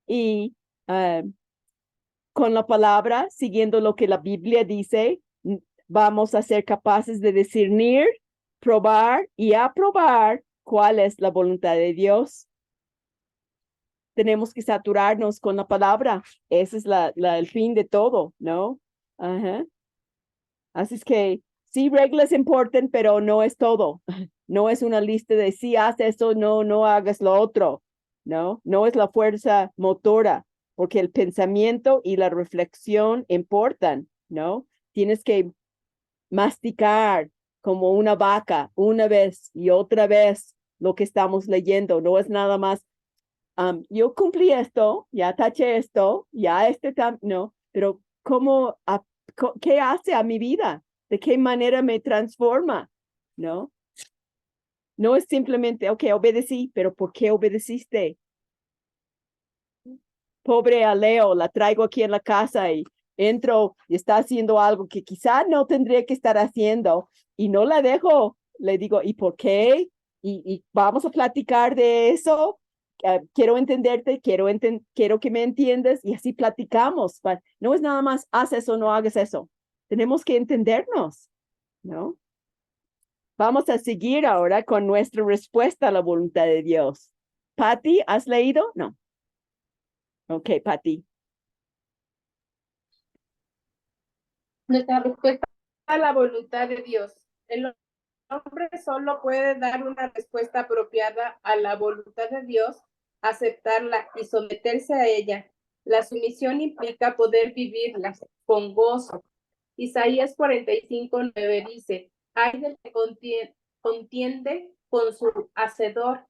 Y con la palabra, siguiendo lo que la Biblia dice, vamos a ser capaces de discernir, probar y aprobar cuál es la voluntad de Dios. Tenemos que saturarnos con la palabra. Ese es el fin de todo, ¿no? Así es que sí, reglas importan, pero no es todo. No es una lista de sí, haz esto, no hagas lo otro. No es la fuerza motora, porque el pensamiento y la reflexión importan, ¿no? Tienes que masticar como una vaca, una vez y otra vez lo que estamos leyendo. No es nada más, yo cumplí esto, ya taché esto, ya no, pero ¿qué hace a mi vida? ¿De qué manera me transforma? ¿No? No es simplemente, ok, obedecí, pero ¿por qué obedeciste? Pobre a Leo, la traigo aquí en la casa y entro y está haciendo algo que quizá no tendría que estar haciendo y no la dejo. Le digo, ¿y por qué? Y vamos a platicar de eso. Quiero entenderte, quiero que me entiendas y así platicamos. No es nada más, haz eso, no hagas eso. Tenemos que entendernos, ¿no? Vamos a seguir ahora con nuestra respuesta a la voluntad de Dios. Patty, ¿has leído? No. Ok, Patty. Nuestra respuesta a la voluntad de Dios. El hombre solo puede dar una respuesta apropiada a la voluntad de Dios, aceptarla y someterse a ella. La sumisión implica poder vivirla con gozo. Isaías 45:9 dice, ay del que contiende con su hacedor,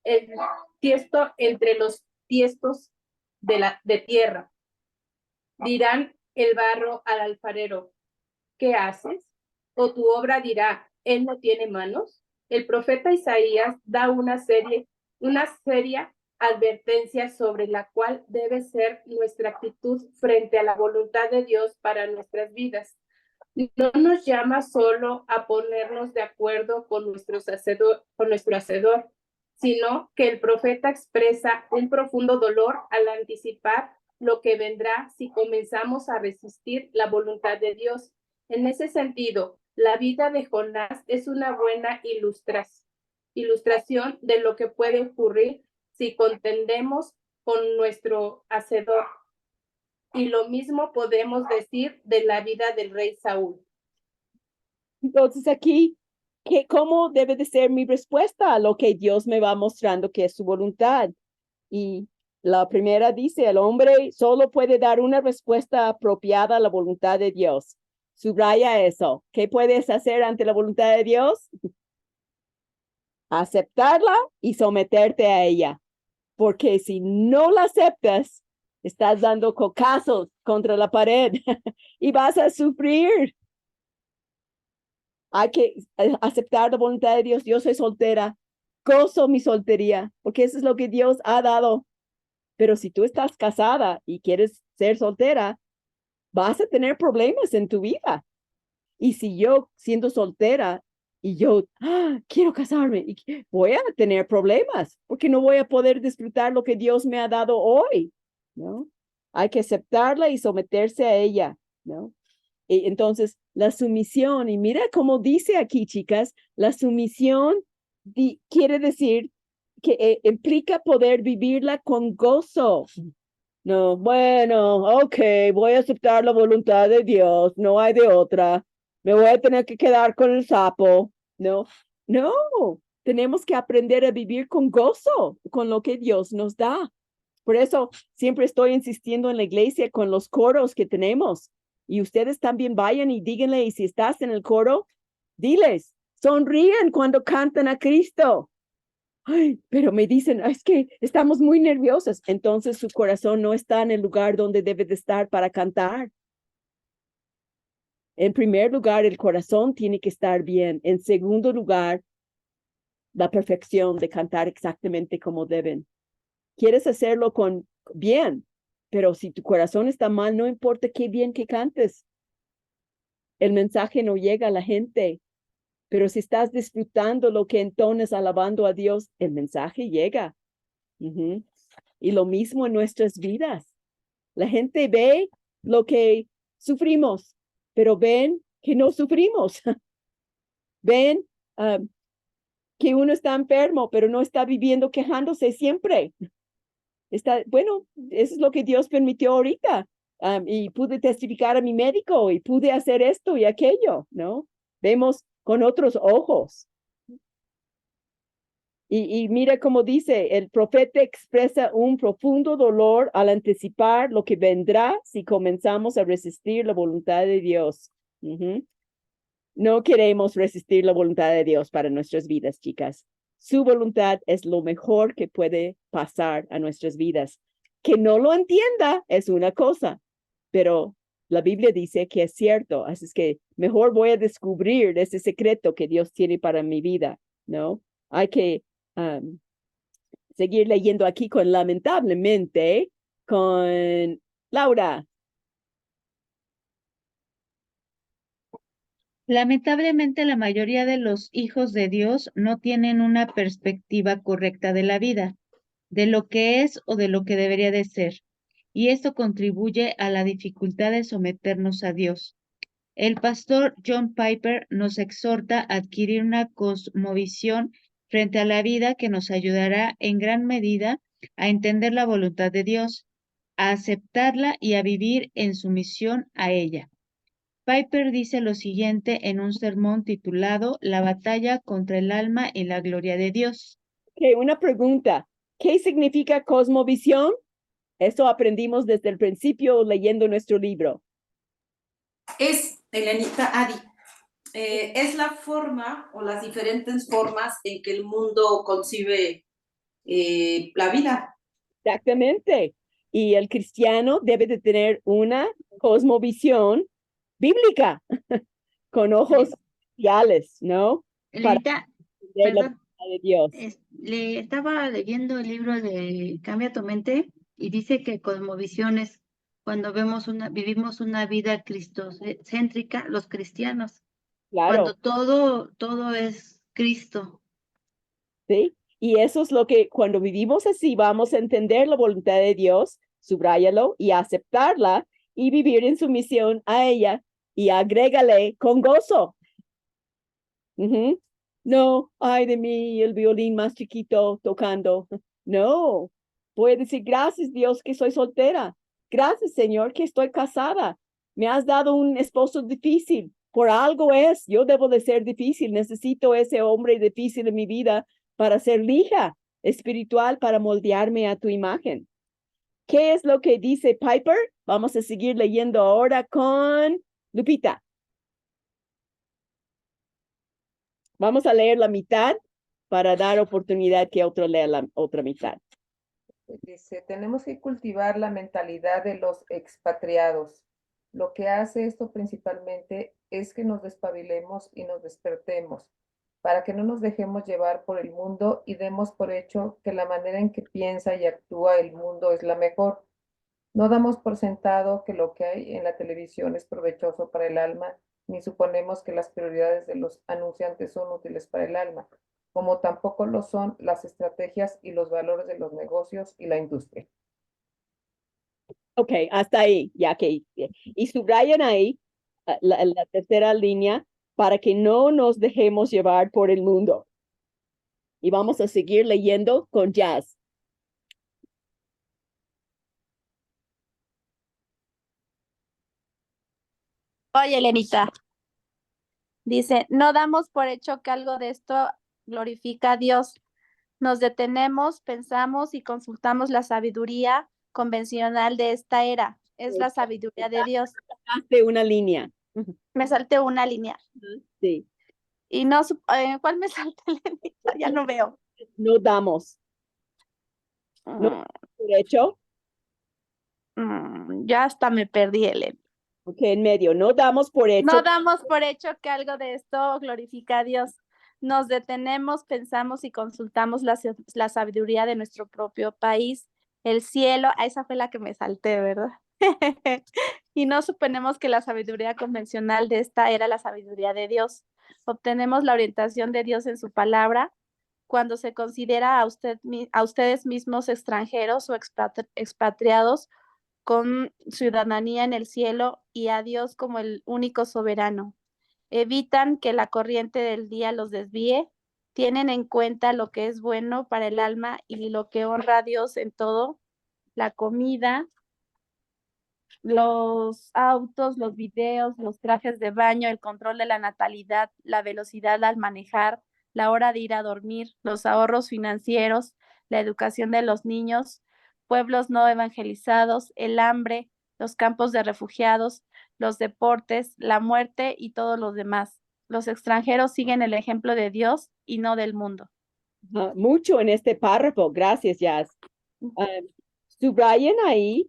el tiesto entre los tiestos de tierra. Dirán el barro al alfarero, ¿qué haces? O tu obra dirá, ¿él no tiene manos? El profeta Isaías da una seria advertencia sobre la cual debe ser nuestra actitud frente a la voluntad de Dios para nuestras vidas. No nos llama solo a ponernos de acuerdo con nuestro hacedor, sino que el profeta expresa un profundo dolor al anticipar lo que vendrá si comenzamos a resistir la voluntad de Dios. En ese sentido, la vida de Jonás es una buena ilustración de lo que puede ocurrir si contendemos con nuestro hacedor. Y lo mismo podemos decir de la vida del rey Saúl. Entonces aquí, ¿cómo debe de ser mi respuesta a lo que Dios me va mostrando que es su voluntad? Y la primera dice, el hombre solo puede dar una respuesta apropiada a la voluntad de Dios. Subraya eso. ¿Qué puedes hacer ante la voluntad de Dios? Aceptarla y someterte a ella. Porque si no la aceptas, estás dando cocazos contra la pared y vas a sufrir. Hay que aceptar la voluntad de Dios. Yo soy soltera, gozo mi soltería, porque eso es lo que Dios ha dado. Pero si tú estás casada y quieres ser soltera, vas a tener problemas en tu vida. Y si yo, siendo soltera, y yo quiero casarme, voy a tener problemas, porque no voy a poder disfrutar lo que Dios me ha dado hoy, ¿no? Hay que aceptarla y someterse a ella, ¿no? Y entonces, la sumisión, y mira cómo dice aquí, chicas, la sumisión quiere decir que implica poder vivirla con gozo. No, bueno, ok, voy a aceptar la voluntad de Dios, no hay de otra. Me voy a tener que quedar con el sapo. No, no, tenemos que aprender a vivir con gozo, con lo que Dios nos da. Por eso siempre estoy insistiendo en la iglesia con los coros que tenemos. Y ustedes también vayan y díganle, y si estás en el coro, diles, sonríen cuando cantan a Cristo. Ay, pero me dicen, es que estamos muy nerviosas. Entonces su corazón no está en el lugar donde debe de estar para cantar. En primer lugar, el corazón tiene que estar bien. En segundo lugar, la perfección de cantar exactamente como deben. Quieres hacerlo bien, pero si tu corazón está mal, no importa qué bien que cantes. El mensaje no llega a la gente. Pero si estás disfrutando lo que entones alabando a Dios, el mensaje llega. Y lo mismo en nuestras vidas. La gente ve lo que sufrimos, pero ven que no sufrimos. Ven que uno está enfermo, pero no está viviendo quejándose siempre. Bueno, eso es lo que Dios permitió ahorita. Y pude testificar a mi médico y pude hacer esto y aquello, ¿no? Vemos con otros ojos. Y mira cómo dice, el profeta expresa un profundo dolor al anticipar lo que vendrá si comenzamos a resistir la voluntad de Dios. No queremos resistir la voluntad de Dios para nuestras vidas, chicas. Su voluntad es lo mejor que puede pasar a nuestras vidas. Que no lo entienda es una cosa, pero la Biblia dice que es cierto. Así es que mejor voy a descubrir ese secreto que Dios tiene para mi vida, ¿no? Hay que seguir leyendo aquí lamentablemente, con Laura. Lamentablemente, la mayoría de los hijos de Dios no tienen una perspectiva correcta de la vida, de lo que es o de lo que debería de ser, y esto contribuye a la dificultad de someternos a Dios. El pastor John Piper nos exhorta a adquirir una cosmovisión frente a la vida que nos ayudará en gran medida a entender la voluntad de Dios, a aceptarla y a vivir en sumisión a ella. Piper dice lo siguiente en un sermón titulado La batalla contra el alma y la gloria de Dios. Okay, una pregunta. ¿Qué significa cosmovisión? Eso aprendimos desde el principio leyendo nuestro libro. Es, Elenita Adi, es la forma o las diferentes formas en que el mundo concibe la vida. Exactamente. Y el cristiano debe de tener una cosmovisión bíblica, con ojos especiales, ¿no? Para Elenita, entender la perdón, voluntad de Dios. le estaba leyendo el libro de Cambia tu mente y dice que cosmovisión es cuando vivimos una vida cristocéntrica, los cristianos. Claro. Cuando todo es Cristo. ¿Sí? Y eso es lo que cuando vivimos así vamos a entender la voluntad de Dios, subráyalo y aceptarla y vivir en sumisión a ella y agrégale con gozo. No, ay de mí, el violín más chiquito tocando. No, voy a decir gracias Dios que soy soltera. Gracias Señor que estoy casada. Me has dado un esposo difícil. Por algo es, yo debo de ser difícil. Necesito ese hombre difícil en mi vida para ser lija espiritual, para moldearme a tu imagen. ¿Qué es lo que dice Piper? Vamos a seguir leyendo ahora con Lupita. Vamos a leer la mitad para dar oportunidad que otro lea la otra mitad. Dice, tenemos que cultivar la mentalidad de los expatriados. Lo que hace esto principalmente es que nos despabilemos y nos despertemos, para que no nos dejemos llevar por el mundo y demos por hecho que la manera en que piensa y actúa el mundo es la mejor. No damos por sentado que lo que hay en la televisión es provechoso para el alma, ni suponemos que las prioridades de los anunciantes son útiles para el alma, como tampoco lo son las estrategias y los valores de los negocios y la industria. Ok, hasta ahí, ya que, y subrayan ahí la tercera línea para que no nos dejemos llevar por el mundo. Y vamos a seguir leyendo con Jazz. Oye, Elenita, dice, no damos por hecho que algo de esto glorifica a Dios. Nos detenemos, pensamos y consultamos la sabiduría convencional de esta era. Es la sabiduría de Dios. De una línea. Me salté una línea. Sí. Y no, ¿cuál me salté, Elenita? Ya no veo. No damos. No, por hecho. Ya hasta me perdí, Elena. Ok, en medio. No damos por hecho. No damos por hecho que algo de esto glorifica a Dios. Nos detenemos, pensamos y consultamos la sabiduría de nuestro propio país, el cielo. Esa fue la que me salté, ¿verdad? Y no suponemos que la sabiduría convencional de esta era la sabiduría de Dios. Obtenemos la orientación de Dios en su palabra cuando se considera a ustedes mismos extranjeros o expatriados con ciudadanía en el cielo y a Dios como el único soberano. Evitan que la corriente del día los desvíe, tienen en cuenta lo que es bueno para el alma y lo que honra a Dios en todo, la comida, los autos, los videos, los trajes de baño, el control de la natalidad, la velocidad al manejar, la hora de ir a dormir, los ahorros financieros, la educación de los niños, pueblos no evangelizados, el hambre, los campos de refugiados, los deportes, la muerte y todos los demás. Los extranjeros siguen el ejemplo de Dios y no del mundo. Mucho en este párrafo. Gracias, Jazz. Subrayen ahí.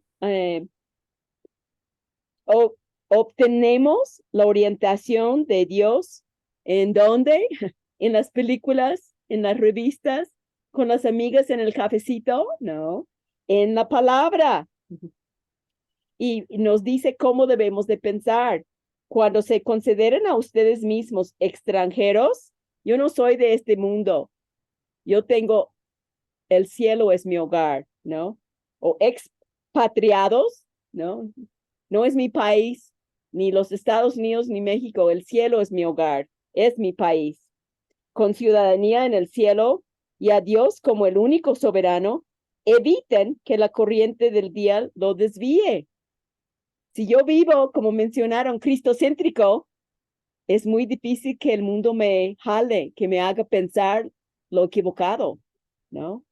Obtenemos la orientación de Dios. ¿En dónde? En las películas, en las revistas, con las amigas en el cafecito. No, en la palabra. Y nos dice cómo debemos de pensar. Cuando se consideren a ustedes mismos extranjeros, yo no soy de este mundo. Yo tengo, el cielo es mi hogar, ¿no? O expatriados, ¿no? No es mi país, ni los Estados Unidos, ni México. El cielo es mi hogar, es mi país. Con ciudadanía en el cielo y a Dios como el único soberano, eviten que la corriente del día lo desvíe. Si yo vivo, como mencionaron, cristocéntrico, es muy difícil que el mundo me jale, que me haga pensar lo equivocado, ¿no?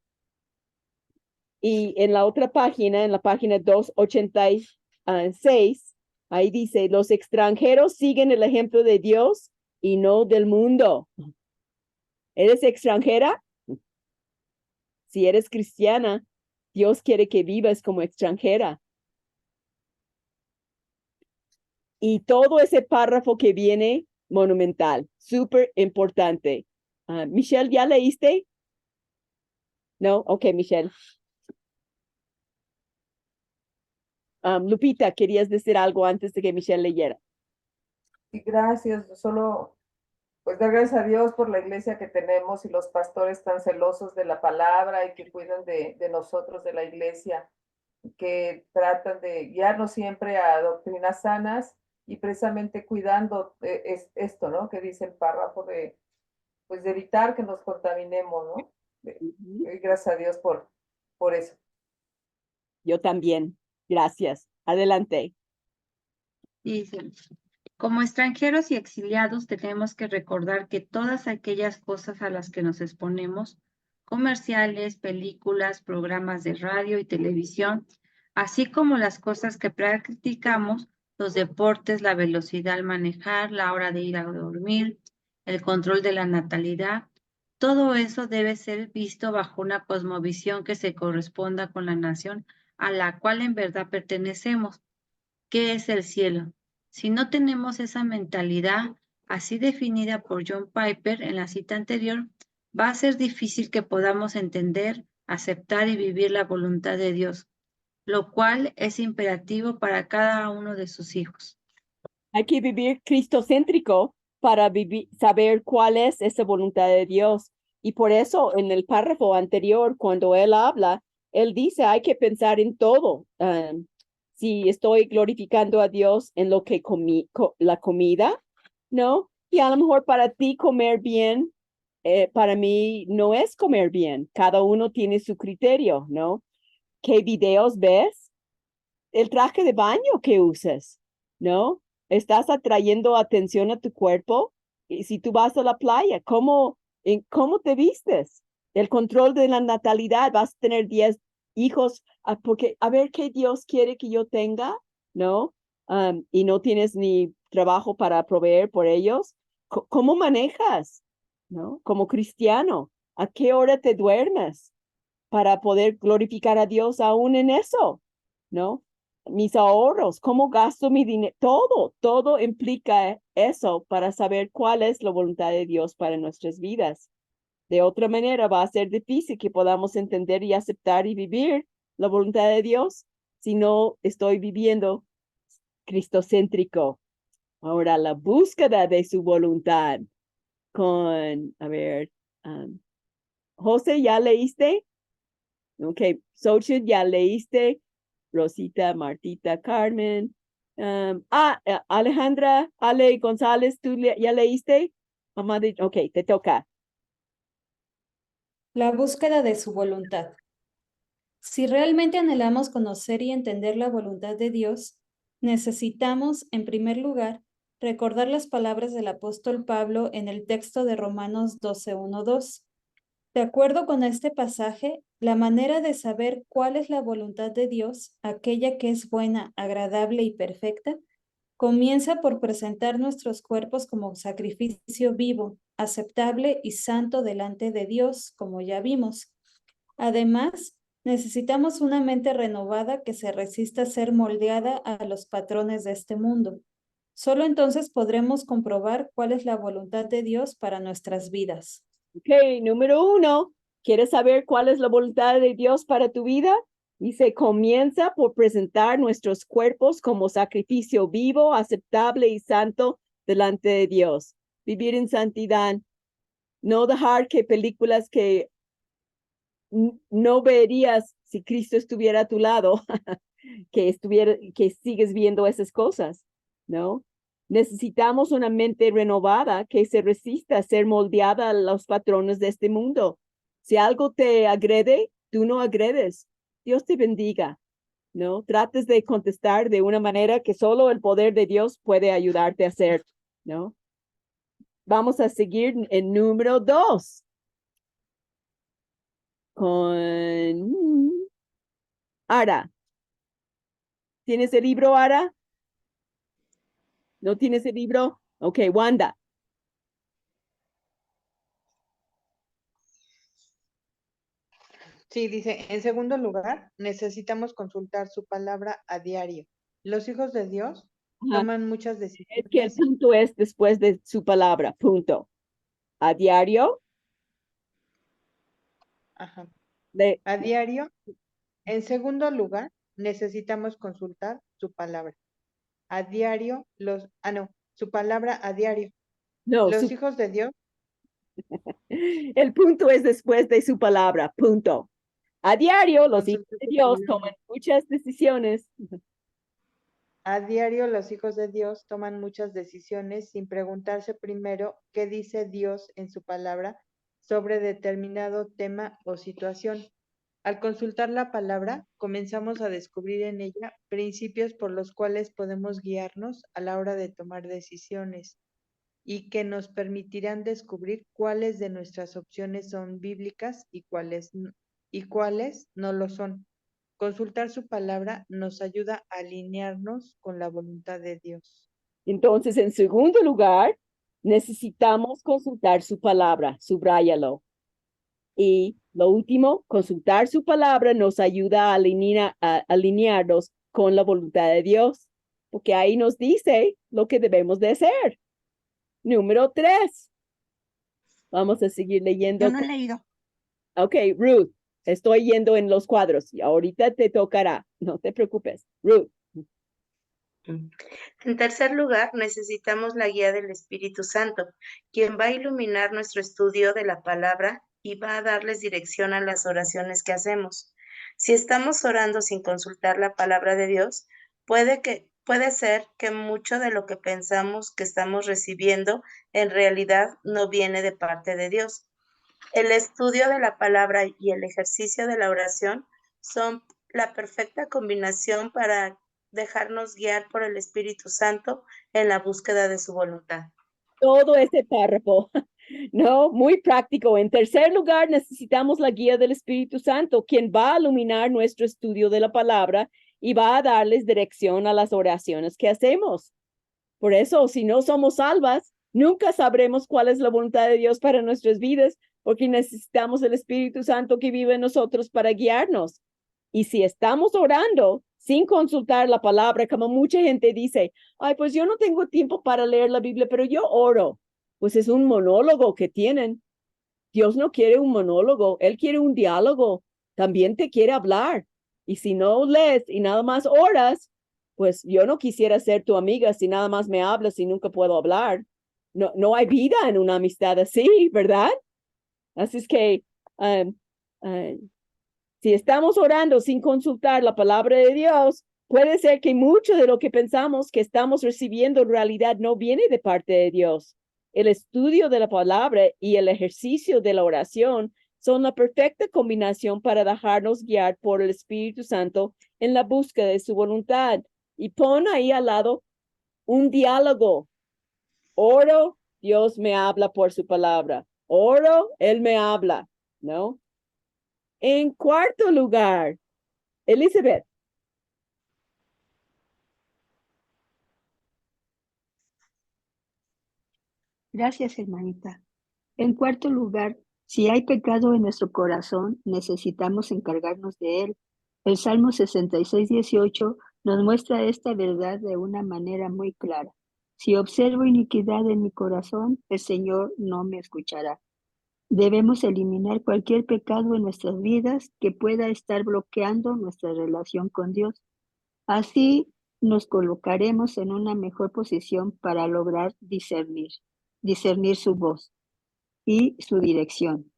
Y en la otra página, en la página 286, ahí dice, los extranjeros siguen el ejemplo de Dios y no del mundo. ¿Eres extranjera? Si eres cristiana, Dios quiere que vivas como extranjera. Y todo ese párrafo que viene, monumental, súper importante. Michelle, ¿ya leíste? No, ok, Michelle. Lupita, ¿querías decir algo antes de que Michelle leyera? Y gracias, solo pues dar gracias a Dios por la iglesia que tenemos y los pastores tan celosos de la palabra y que cuidan de nosotros, de la iglesia, que tratan de guiarnos siempre a doctrinas sanas y precisamente cuidando esto, ¿no? Que dice el párrafo de, pues de evitar que nos contaminemos, ¿no? Gracias a Dios por eso. Yo también. Gracias. Adelante. Dice, como extranjeros y exiliados tenemos que recordar que todas aquellas cosas a las que nos exponemos, comerciales, películas, programas de radio y televisión, así como las cosas que practicamos, los deportes, la velocidad al manejar, la hora de ir a dormir, el control de la natalidad, todo eso debe ser visto bajo una cosmovisión que se corresponda con la nación a la cual en verdad pertenecemos, que es el cielo. Si no tenemos esa mentalidad así definida por John Piper en la cita anterior, va a ser difícil que podamos entender, aceptar y vivir la voluntad de Dios, lo cual es imperativo para cada uno de sus hijos. Hay que vivir cristocéntrico para saber cuál es esa voluntad de Dios. Y por eso en el párrafo anterior, cuando él habla, él dice, hay que pensar en todo. Si estoy glorificando a Dios en lo que la comida, ¿no? Y a lo mejor para ti comer bien, para mí no es comer bien. Cada uno tiene su criterio, ¿no? ¿Qué videos ves? El traje de baño que usas, ¿no? Estás atrayendo atención a tu cuerpo. Y si tú vas a la playa, ¿cómo te vistes? El control de la natalidad, vas a tener 10 hijos, porque a ver qué Dios quiere que yo tenga, ¿no? Y no tienes ni trabajo para proveer por ellos. ¿Cómo manejas, ¿no? Como cristiano, ¿a qué hora te duermes para poder glorificar a Dios aún en eso, ¿no? Mis ahorros, cómo gasto mi dinero, todo implica eso para saber cuál es la voluntad de Dios para nuestras vidas. De otra manera, va a ser difícil que podamos entender y aceptar y vivir la voluntad de Dios si no estoy viviendo cristocéntrico. Ahora, la búsqueda de su voluntad con, a ver, José, ¿ya leíste? Ok, Xochitl, ¿ya leíste? Rosita, Martita, Carmen. Alejandra, Ale González, ¿tú ya leíste? Mamá de, ok, te toca. La búsqueda de su voluntad. Si realmente anhelamos conocer y entender la voluntad de Dios, necesitamos, en primer lugar, recordar las palabras del apóstol Pablo en el texto de Romanos 12:1-2. De acuerdo con este pasaje, la manera de saber cuál es la voluntad de Dios, aquella que es buena, agradable y perfecta, Comienza por presentar nuestros cuerpos como sacrificio vivo, aceptable y santo delante de Dios, como ya vimos. Además, necesitamos una mente renovada que se resista a ser moldeada a los patrones de este mundo. Solo entonces podremos comprobar cuál es la voluntad de Dios para nuestras vidas. Ok, número 1. ¿Quieres saber cuál es la voluntad de Dios para tu vida? Dice, comienza por presentar nuestros cuerpos como sacrificio vivo, aceptable y santo delante de Dios. Vivir en santidad. No dejar que películas que no verías si Cristo estuviera a tu lado, que sigues viendo esas cosas, ¿no? Necesitamos una mente renovada que se resista a ser moldeada a los patrones de este mundo. Si algo te agrede, tú no agredes. Dios te bendiga, ¿no? Trates de contestar de una manera que solo el poder de Dios puede ayudarte a hacer, ¿no? Vamos a seguir en número 2. Con Ara. ¿Tienes el libro, Ara? ¿No tienes el libro? Ok, Wanda. Sí, dice, en segundo lugar, necesitamos consultar su palabra a diario. Los hijos de Dios Ajá. toman muchas Es que el decisiones. punto es después de su palabra, punto. A diario. Ajá. De, A diario. En segundo lugar, necesitamos consultar su palabra. A diario, su palabra a diario. no, Los hijos de Dios, el punto es después de su palabra, punto. A diario, los hijos consultar de su Dios palabra. toman muchas decisiones. A diario, los hijos de Dios toman muchas decisiones sin preguntarse primero qué dice Dios en su palabra sobre determinado tema o situación. Al consultar la palabra, comenzamos a descubrir en ella principios por los cuales podemos guiarnos a la hora de tomar decisiones y que nos permitirán descubrir cuáles de nuestras opciones son bíblicas y cuáles no lo son. Consultar su palabra nos ayuda a alinearnos con la voluntad de Dios. Entonces, en segundo lugar, necesitamos consultar su palabra, subráyalo. Y lo último, consultar su palabra nos ayuda a alinearnos con la voluntad de Dios, porque ahí nos dice lo que debemos de hacer. Número 3. Vamos a seguir leyendo. Yo no he leído. Ok, Ruth, estoy yendo en los cuadros y ahorita te tocará. No te preocupes. Ruth. En tercer lugar, necesitamos la guía del Espíritu Santo, quien va a iluminar nuestro estudio de la palabra y va a darles dirección a las oraciones que hacemos. Si estamos orando sin consultar la palabra de Dios, puede ser que mucho de lo que pensamos que estamos recibiendo en realidad no viene de parte de Dios. El estudio de la palabra y el ejercicio de la oración son la perfecta combinación para dejarnos guiar por el Espíritu Santo en la búsqueda de su voluntad. Todo ese párrafo, ¿no? Muy práctico. En tercer lugar, necesitamos la guía del Espíritu Santo, quien va a iluminar nuestro estudio de la palabra y va a darles dirección a las oraciones que hacemos. Por eso, si no somos salvas, nunca sabremos cuál es la voluntad de Dios para nuestras vidas, porque necesitamos el Espíritu Santo que vive en nosotros para guiarnos. Y si estamos orando sin consultar la palabra, como mucha gente dice, ay, pues yo no tengo tiempo para leer la Biblia, pero yo oro. Pues es un monólogo que tienen. Dios no quiere un monólogo, Él quiere un diálogo. También te quiere hablar. Y si no lees y nada más oras, pues yo no quisiera ser tu amiga si nada más me hablas y nunca puedo hablar. No hay vida en una amistad así, ¿verdad? Así es que si estamos orando sin consultar la palabra de Dios, puede ser que mucho de lo que pensamos que estamos recibiendo en realidad no viene de parte de Dios. El estudio de la palabra y el ejercicio de la oración son la perfecta combinación para dejarnos guiar por el Espíritu Santo en la búsqueda de su voluntad. Y pon ahí al lado un diálogo. Oro, Dios me habla por su palabra. Oro, Él me habla, ¿no? En cuarto lugar, Elizabeth. Gracias, hermanita. En cuarto lugar, si hay pecado en nuestro corazón, necesitamos encargarnos de él. El Salmo 66:18 nos muestra esta verdad de una manera muy clara. Si observo iniquidad en mi corazón, el Señor no me escuchará. Debemos eliminar cualquier pecado en nuestras vidas que pueda estar bloqueando nuestra relación con Dios. Así nos colocaremos en una mejor posición para lograr discernir su voz y su dirección.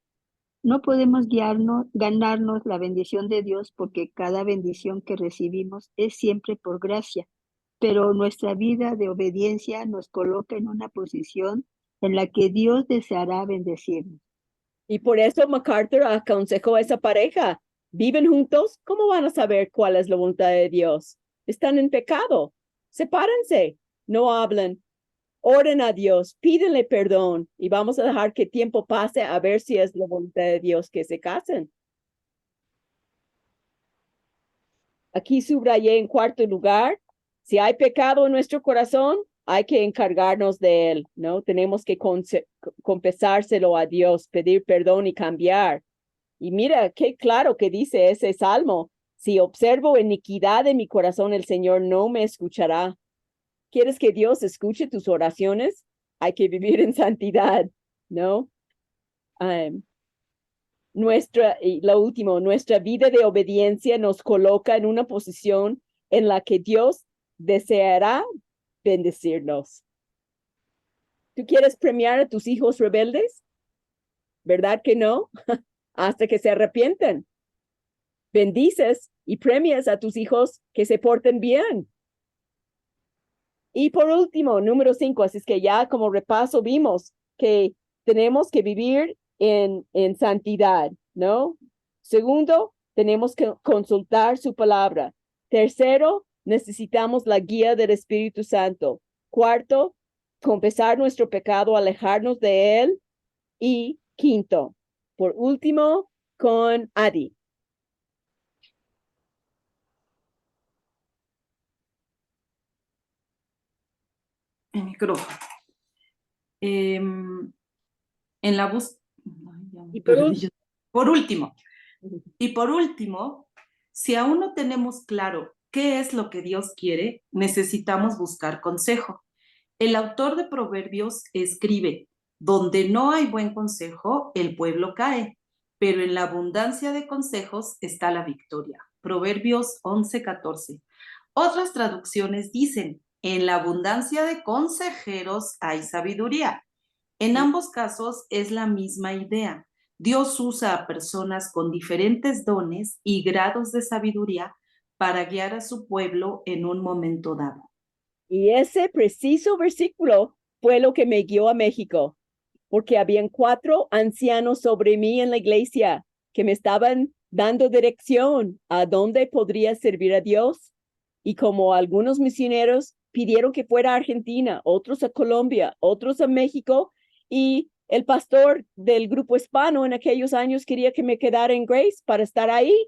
No podemos ganarnos la bendición de Dios porque cada bendición que recibimos es siempre por gracia, pero nuestra vida de obediencia nos coloca en una posición en la que Dios deseará bendecirnos. Y por eso MacArthur aconsejó a esa pareja. ¿Viven juntos? ¿Cómo van a saber cuál es la voluntad de Dios? Están en pecado. Sepárense. No hablen. Oren a Dios. Pídenle perdón. Y vamos a dejar que tiempo pase a ver si es la voluntad de Dios que se casen. Aquí subrayé en cuarto lugar. Si hay pecado en nuestro corazón, hay que encargarnos de él, ¿no? Tenemos que confesárselo a Dios, pedir perdón y cambiar. Y mira, qué claro que dice ese salmo. Si observo iniquidad en mi corazón, el Señor no me escuchará. ¿Quieres que Dios escuche tus oraciones? Hay que vivir en santidad, ¿no? Lo último, nuestra vida de obediencia nos coloca en una posición en la que Dios deseará bendecirnos. ¿Tú quieres premiar a tus hijos rebeldes? ¿Verdad que no? Hasta que se arrepienten. Bendices y premias a tus hijos que se porten bien. Y por último, número 5, así es que ya como repaso vimos que tenemos que vivir en santidad, ¿no? Segundo, tenemos que consultar su palabra. Tercero, necesitamos la guía del Espíritu Santo. Cuarto, confesar nuestro pecado, alejarnos de él. Y quinto, por último, con Adi. El micrófono. En la búsqueda. Por último, si aún no tenemos claro qué es lo que Dios quiere, necesitamos buscar consejo. El autor de Proverbios escribe: donde no hay buen consejo, el pueblo cae, pero en la abundancia de consejos está la victoria. Proverbios 11:14. Otras traducciones dicen: en la abundancia de consejeros hay sabiduría. En ambos casos es la misma idea. Dios usa a personas con diferentes dones y grados de sabiduría para guiar a su pueblo en un momento dado. Y ese preciso versículo fue lo que me guió a México, porque habían 4 ancianos sobre mí en la iglesia que me estaban dando dirección a dónde podría servir a Dios. Y como algunos misioneros pidieron que fuera a Argentina, otros a Colombia, otros a México, y el pastor del grupo hispano en aquellos años quería que me quedara en Grace para estar ahí.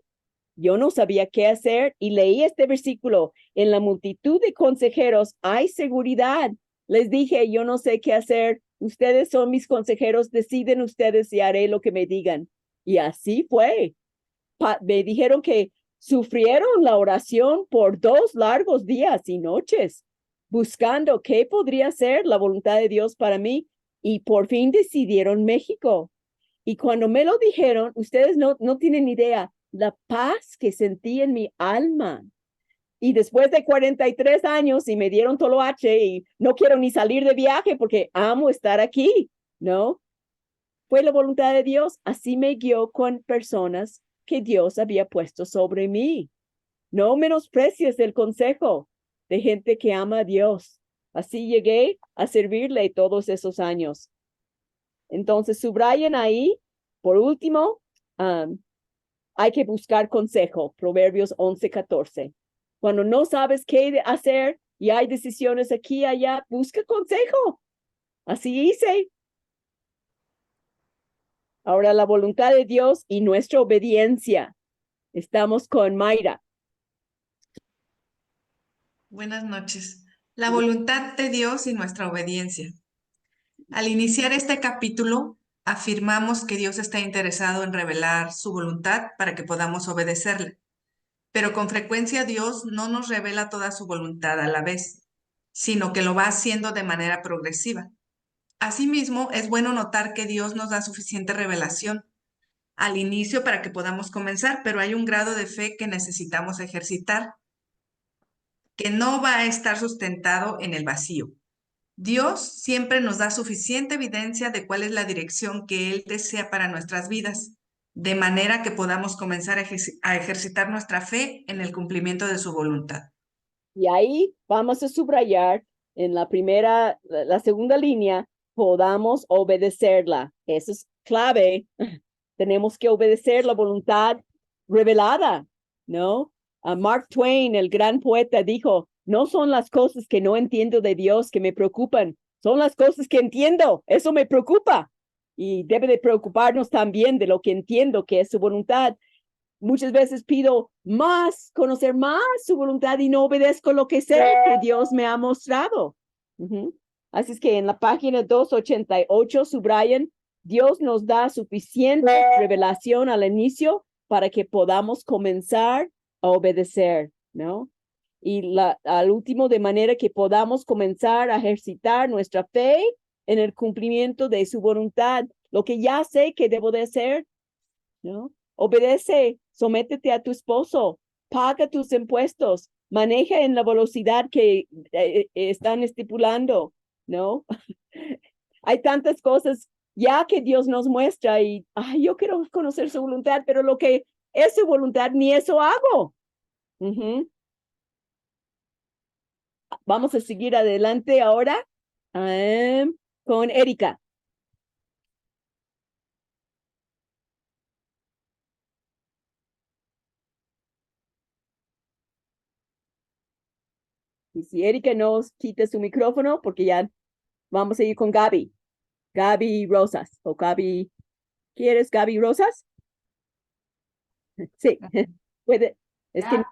Yo no sabía qué hacer y leí este versículo: en la multitud de consejeros hay seguridad. Les dije: yo no sé qué hacer. Ustedes son mis consejeros, deciden ustedes y haré lo que me digan. Y así fue. Me dijeron que sufrieron la oración por 2 largos días y noches, buscando qué podría ser la voluntad de Dios para mí, y por fin decidieron México. Y cuando me lo dijeron, ustedes no tienen idea la paz que sentí en mi alma. Y después de 43 años y me dieron toloache y no quiero ni salir de viaje porque amo estar aquí, ¿no? Fue la voluntad de Dios. Así me guió con personas que Dios había puesto sobre mí. No menosprecies el consejo de gente que ama a Dios. Así llegué a servirle todos esos años. Entonces, subrayen ahí, por último, hay que buscar consejo. Proverbios 11:14. Cuando no sabes qué hacer y hay decisiones aquí y allá, busca consejo. Así hice. Ahora, la voluntad de Dios y nuestra obediencia. Estamos con Mayra. Buenas noches. La voluntad de Dios y nuestra obediencia. Al iniciar este capítulo, afirmamos que Dios está interesado en revelar su voluntad para que podamos obedecerle, pero con frecuencia Dios no nos revela toda su voluntad a la vez, sino que lo va haciendo de manera progresiva. Asimismo, es bueno notar que Dios nos da suficiente revelación al inicio para que podamos comenzar, pero hay un grado de fe que necesitamos ejercitar, que no va a estar sustentado en el vacío. Dios siempre nos da suficiente evidencia de cuál es la dirección que Él desea para nuestras vidas, de manera que podamos comenzar a ejercitar nuestra fe en el cumplimiento de su voluntad. Y ahí vamos a subrayar en la segunda línea, podamos obedecerla. Eso es clave. Tenemos que obedecer la voluntad revelada, ¿no? Mark Twain, el gran poeta, dijo, no son las cosas que no entiendo de Dios que me preocupan, son las cosas que entiendo, eso me preocupa. Y debe de preocuparnos también de lo que entiendo que es su voluntad. Muchas veces pido más, conocer más su voluntad y no obedezco lo que sé que Dios me ha mostrado. Así es que en la página 288 subrayan, Dios nos da suficiente revelación al inicio para que podamos comenzar a obedecer, ¿no? Y al último, de manera que podamos comenzar a ejercitar nuestra fe en el cumplimiento de su voluntad, lo que ya sé que debo de hacer, ¿no? Obedece, sométete a tu esposo, paga tus impuestos, maneja en la velocidad que están estipulando, ¿no? Hay tantas cosas ya que Dios nos muestra y yo quiero conocer su voluntad, pero lo que es su voluntad, ni eso hago. Vamos a seguir adelante ahora con Erika. Y si Erika nos quita su micrófono, porque ya vamos a ir con Gaby. Gaby Rosas. O Gaby, ¿quieres Gaby Rosas? Sí, puede. Es que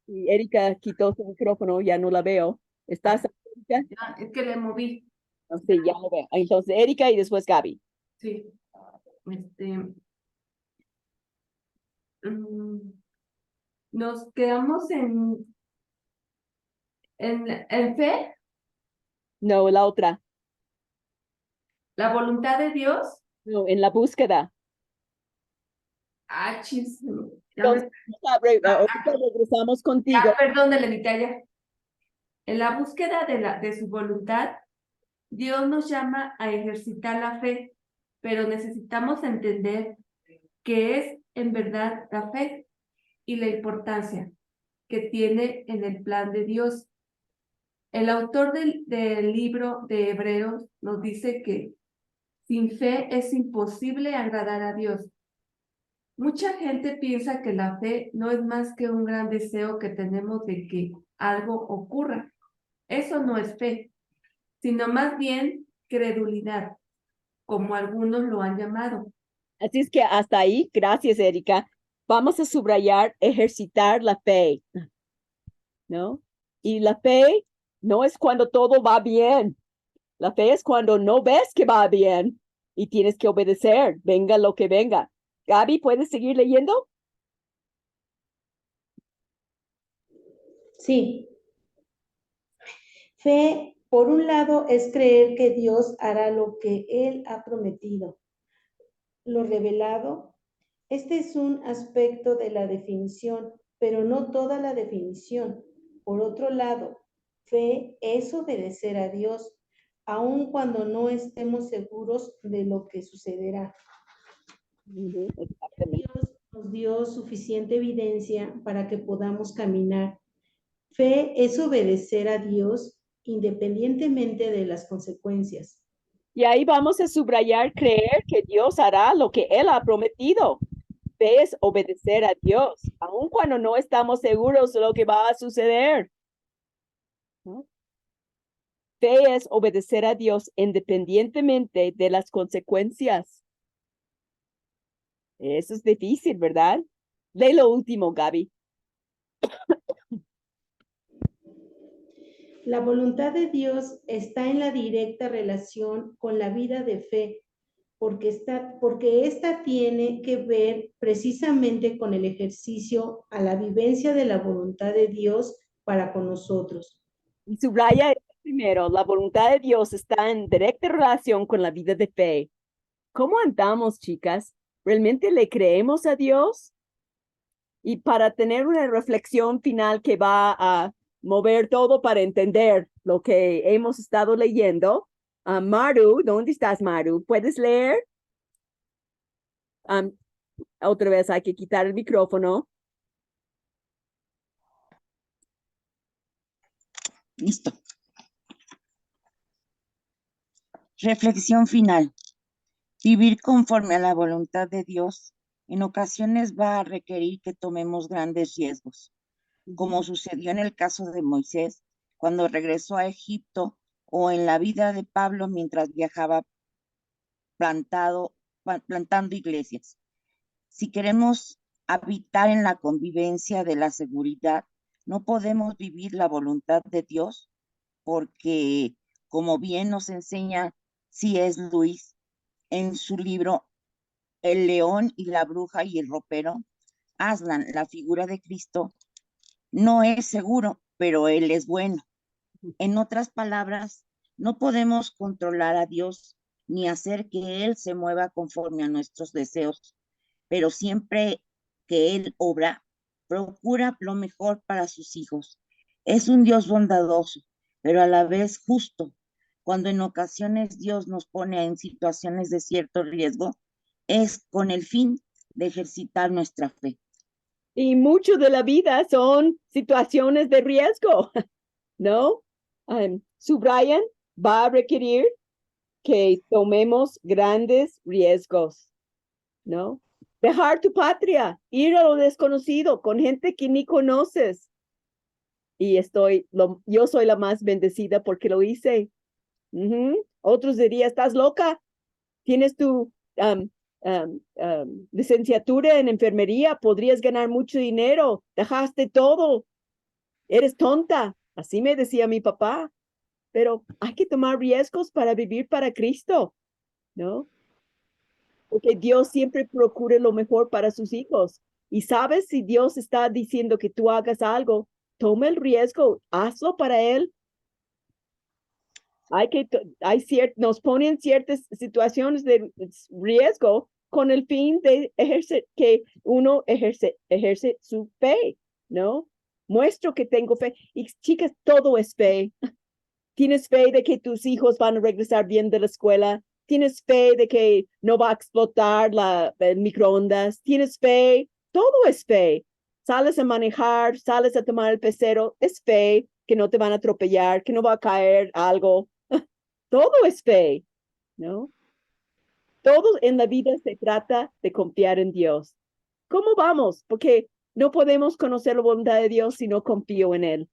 si Erika quitó su micrófono, ya no la veo. ¿Estás, Erika? Es que le moví. Sí, ya lo veo. Entonces, Erika y después Gaby. Sí. Nos quedamos en fe, No, la otra. la voluntad de Dios. No, en la búsqueda. Chis. Entonces, ahorita regresamos contigo. Perdón, de la mitad. En la búsqueda de su voluntad, Dios nos llama a ejercitar la fe, pero necesitamos entender qué es en verdad la fe y la importancia que tiene en el plan de Dios. El autor del libro de Hebreos nos dice que sin fe es imposible agradar a Dios. Mucha gente piensa que la fe no es más que un gran deseo que tenemos de que algo ocurra. Eso no es fe, sino más bien credulidad, como algunos lo han llamado. Así es que hasta ahí, gracias, Erika. Vamos a subrayar, ejercitar la fe, ¿no? Y la fe no es cuando todo va bien. La fe es cuando no ves que va bien y tienes que obedecer, venga lo que venga. Gaby, ¿puedes seguir leyendo? Sí. Fe, por un lado, es creer que Dios hará lo que Él ha prometido. Lo revelado, este es un aspecto de la definición, pero no toda la definición. Por otro lado, fe es obedecer a Dios, aun cuando no estemos seguros de lo que sucederá. Dios nos dio suficiente evidencia para que podamos caminar. Fe es obedecer a Dios independientemente de las consecuencias. Y ahí vamos a subrayar, creer que Dios hará lo que Él ha prometido. Fe es obedecer a Dios, aun cuando no estamos seguros de lo que va a suceder, ¿no? Fe es obedecer a Dios independientemente de las consecuencias. Eso es difícil, ¿verdad? Lee lo último, Gaby. La voluntad de Dios está en la directa relación con la vida de fe, porque esta tiene que ver precisamente con el ejercicio a la vivencia de la voluntad de Dios para con nosotros. Y subraya primero, la voluntad de Dios está en directa relación con la vida de fe. ¿Cómo andamos, chicas? ¿Realmente le creemos a Dios? Y para tener una reflexión final que va a mover todo para entender lo que hemos estado leyendo, Maru, ¿dónde estás, Maru? ¿Puedes leer? Otra vez hay que quitar el micrófono. Listo. Reflexión final. Vivir conforme a la voluntad de Dios en ocasiones va a requerir que tomemos grandes riesgos, como sucedió en el caso de Moisés cuando regresó a Egipto o en la vida de Pablo mientras viajaba plantando iglesias. Si queremos habitar en la convivencia de la seguridad, no podemos vivir la voluntad de Dios porque, como bien nos enseña C.S. Lewis en su libro El león y la bruja y el ropero, Aslan, la figura de Cristo, no es seguro, pero Él es bueno. En otras palabras, no podemos controlar a Dios ni hacer que Él se mueva conforme a nuestros deseos, pero siempre que Él obra, procura lo mejor para sus hijos. Es un Dios bondadoso, pero a la vez justo. Cuando en ocasiones Dios nos pone en situaciones de cierto riesgo, es con el fin de ejercitar nuestra fe. Y mucho de la vida son situaciones de riesgo, ¿no? Subrayan, va a requerir que tomemos grandes riesgos, ¿no? Dejar tu patria, ir a lo desconocido con gente que ni conoces. Y yo soy la más bendecida porque lo hice. Otros dirían, estás loca, tienes tu licenciatura en enfermería, podrías ganar mucho dinero, dejaste todo, eres tonta. Así me decía mi papá, pero hay que tomar riesgos para vivir para Cristo, ¿no? Porque Dios siempre procura lo mejor para sus hijos. Y sabes, si Dios está diciendo que tú hagas algo, toma el riesgo, hazlo para Él. Nos ponen ciertas situaciones de riesgo con el fin de que uno ejerce su fe, ¿no? Muestro que tengo fe. Y chicas, todo es fe. ¿Tienes fe de que tus hijos van a regresar bien de la escuela? ¿Tienes fe de que no va a explotar el microondas? ¿Tienes fe? Todo es fe. Sales a manejar, sales a tomar el pecero, es fe que no te van a atropellar, que no va a caer algo. Todo es fe, ¿no? Todo en la vida se trata de confiar en Dios. ¿Cómo vamos? Porque no podemos conocer la voluntad de Dios si no confío en Él.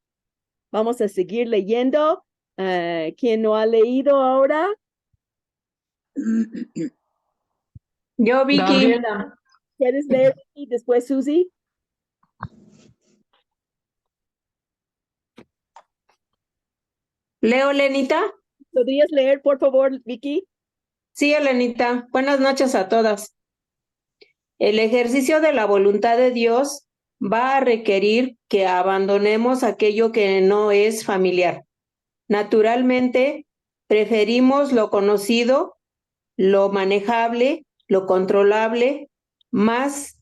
Vamos a seguir leyendo. ¿Quién no ha leído ahora? Yo, Vicky. Gabriela. ¿Quieres leer y después Susi? Leo, Lenita. ¿Podrías leer, por favor, Vicky? Sí, Elenita. Buenas noches a todas. El ejercicio de la voluntad de Dios va a requerir que abandonemos aquello que no es familiar. Naturalmente, preferimos lo conocido, lo manejable, lo controlable, más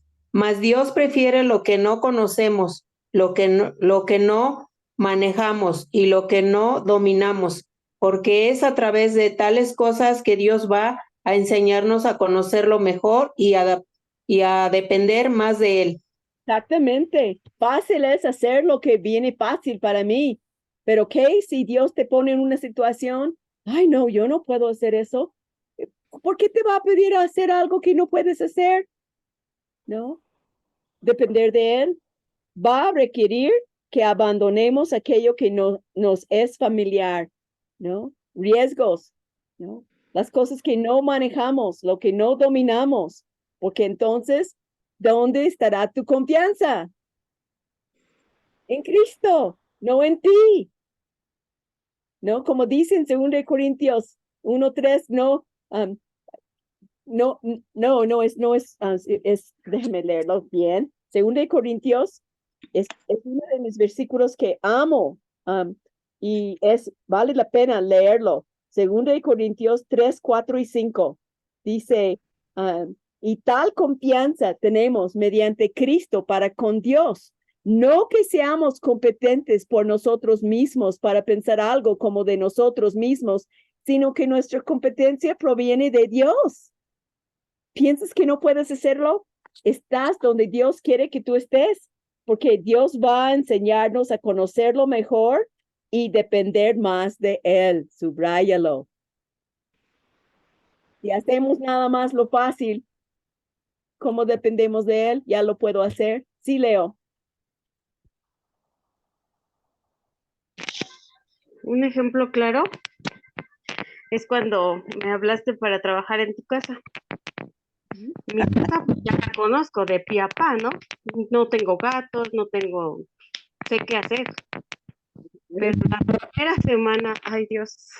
Dios prefiere lo que no conocemos, lo que no manejamos y lo que no dominamos, porque es a través de tales cosas que Dios va a enseñarnos a conocerlo mejor y a depender más de Él. Exactamente. Fácil es hacer lo que viene fácil para mí. Pero ¿qué si Dios te pone en una situación? Ay, no, yo no puedo hacer eso. ¿Por qué te va a pedir hacer algo que no puedes hacer? ¿No? Depender de Él va a requerir que abandonemos aquello que no nos es familiar, ¿no? Riesgos, ¿no? Las cosas que no manejamos, lo que no dominamos, porque entonces, ¿dónde estará tu confianza? En Cristo, no en ti. ¿no? Como dicen en 2 Corintios 1:3, no, déjame leerlo bien. 2 Corintios es uno de mis versículos que amo, y vale la pena leerlo. 2 Corintios 3, 4 y 5 dice, y tal confianza tenemos mediante Cristo para con Dios, no que seamos competentes por nosotros mismos para pensar algo como de nosotros mismos, sino que nuestra competencia proviene de Dios. ¿Piensas que no puedes hacerlo? Estás donde Dios quiere que tú estés, porque Dios va a enseñarnos a conocerlo mejor y depender más de Él. Subráyalo. Si hacemos nada más lo fácil, como dependemos de Él, ya lo puedo hacer. Sí, Leo. Un ejemplo claro es cuando me hablaste para trabajar en tu casa. Mi casa pues, ya la conozco de pie a pa, ¿no? No tengo gatos, sé qué hacer. Pero la primera semana, ay Dios,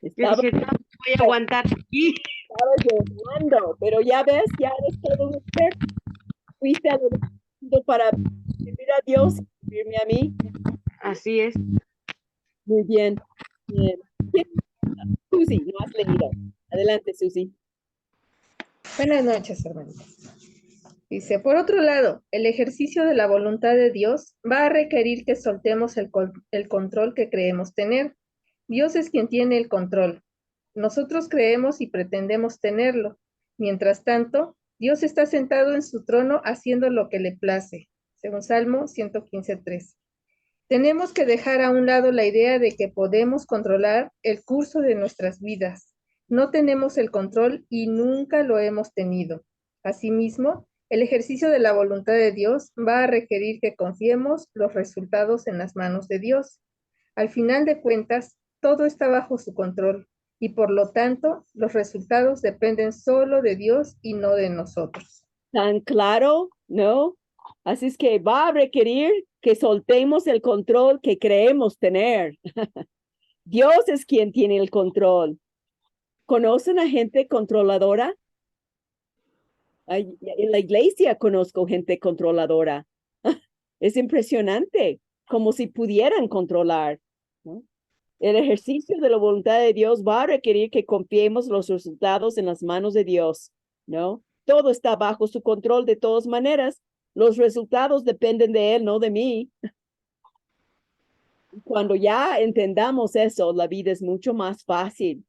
yo dije, no voy a aguantar aquí. Estabas llorando, pero ya ves, ya eres todo un experto. Fuiste a para servir a Dios, servirme a mí. Así es. Muy bien. Bien. Susi, no has leído. Adelante, Susi. Buenas noches, hermanitas. Dice, por otro lado, el ejercicio de la voluntad de Dios va a requerir que soltemos el control que creemos tener. Dios es quien tiene el control. Nosotros creemos y pretendemos tenerlo. Mientras tanto, Dios está sentado en su trono haciendo lo que le place, según Salmo 115:3. Tenemos que dejar a un lado la idea de que podemos controlar el curso de nuestras vidas. No tenemos el control y nunca lo hemos tenido. Asimismo, el ejercicio de la voluntad de Dios va a requerir que confiemos los resultados en las manos de Dios. Al final de cuentas, todo está bajo su control y por lo tanto, los resultados dependen solo de Dios y no de nosotros. ¿Tan claro? ¿No? Así es que va a requerir que soltemos el control que creemos tener. Dios es quien tiene el control. ¿Conocen a gente controladora? En la iglesia conozco gente controladora. Es impresionante, como si pudieran controlar, ¿no? El ejercicio de la voluntad de Dios va a requerir que confiemos los resultados en las manos de Dios, ¿no? Todo está bajo su control de todas maneras. Los resultados dependen de Él, no de mí. Cuando ya entendamos eso, la vida es mucho más fácil.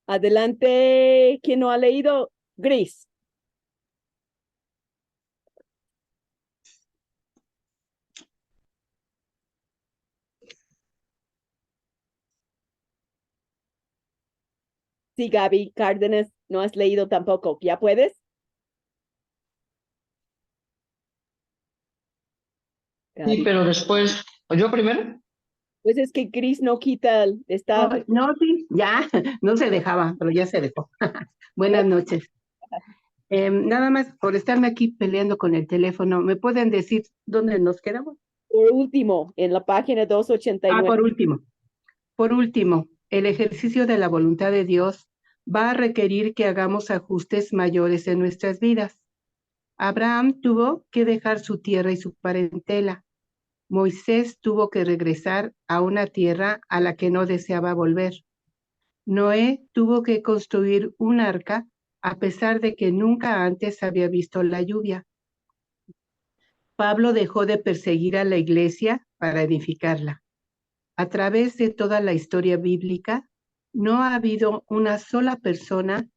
Adelante, ¿quién no ha leído? Gris. Sí, Gaby Cárdenas, no has leído tampoco. ¿Ya puedes? Sí, pero después, ¿o yo primero? Pues es que Gris no quita, está... No, sí, ya, no se dejaba, pero ya se dejó. Buenas noches. Nada más por estarme aquí peleando con el teléfono, ¿me pueden decir dónde nos quedamos? Por último, en la página 289. Por último, el ejercicio de la voluntad de Dios va a requerir que hagamos ajustes mayores en nuestras vidas. Abraham tuvo que dejar su tierra y su parentela. Moisés tuvo que regresar a una tierra a la que no deseaba volver. Noé tuvo que construir un arca a pesar de que nunca antes había visto la lluvia. Pablo dejó de perseguir a la iglesia para edificarla. A través de toda la historia bíblica, no ha habido una sola persona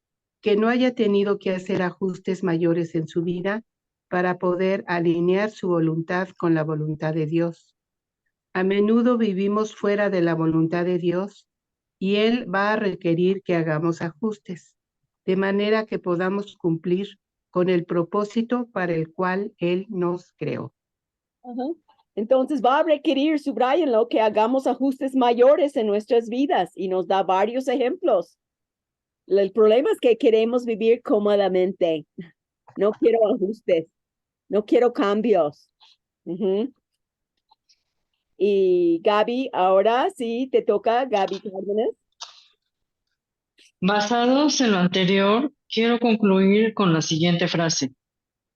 que no haya tenido que hacer ajustes mayores en su vida para poder alinear su voluntad con la voluntad de Dios. A menudo vivimos fuera de la voluntad de Dios y Él va a requerir que hagamos ajustes, de manera que podamos cumplir con el propósito para el cual Él nos creó. Entonces va a requerir, subrayenlo, que hagamos ajustes mayores en nuestras vidas y nos da varios ejemplos. El problema es que queremos vivir cómodamente. No quiero ajustes, no quiero cambios. Y Gaby, ahora sí te toca, Gaby Cárdenas. Basados en lo anterior, quiero concluir con la siguiente frase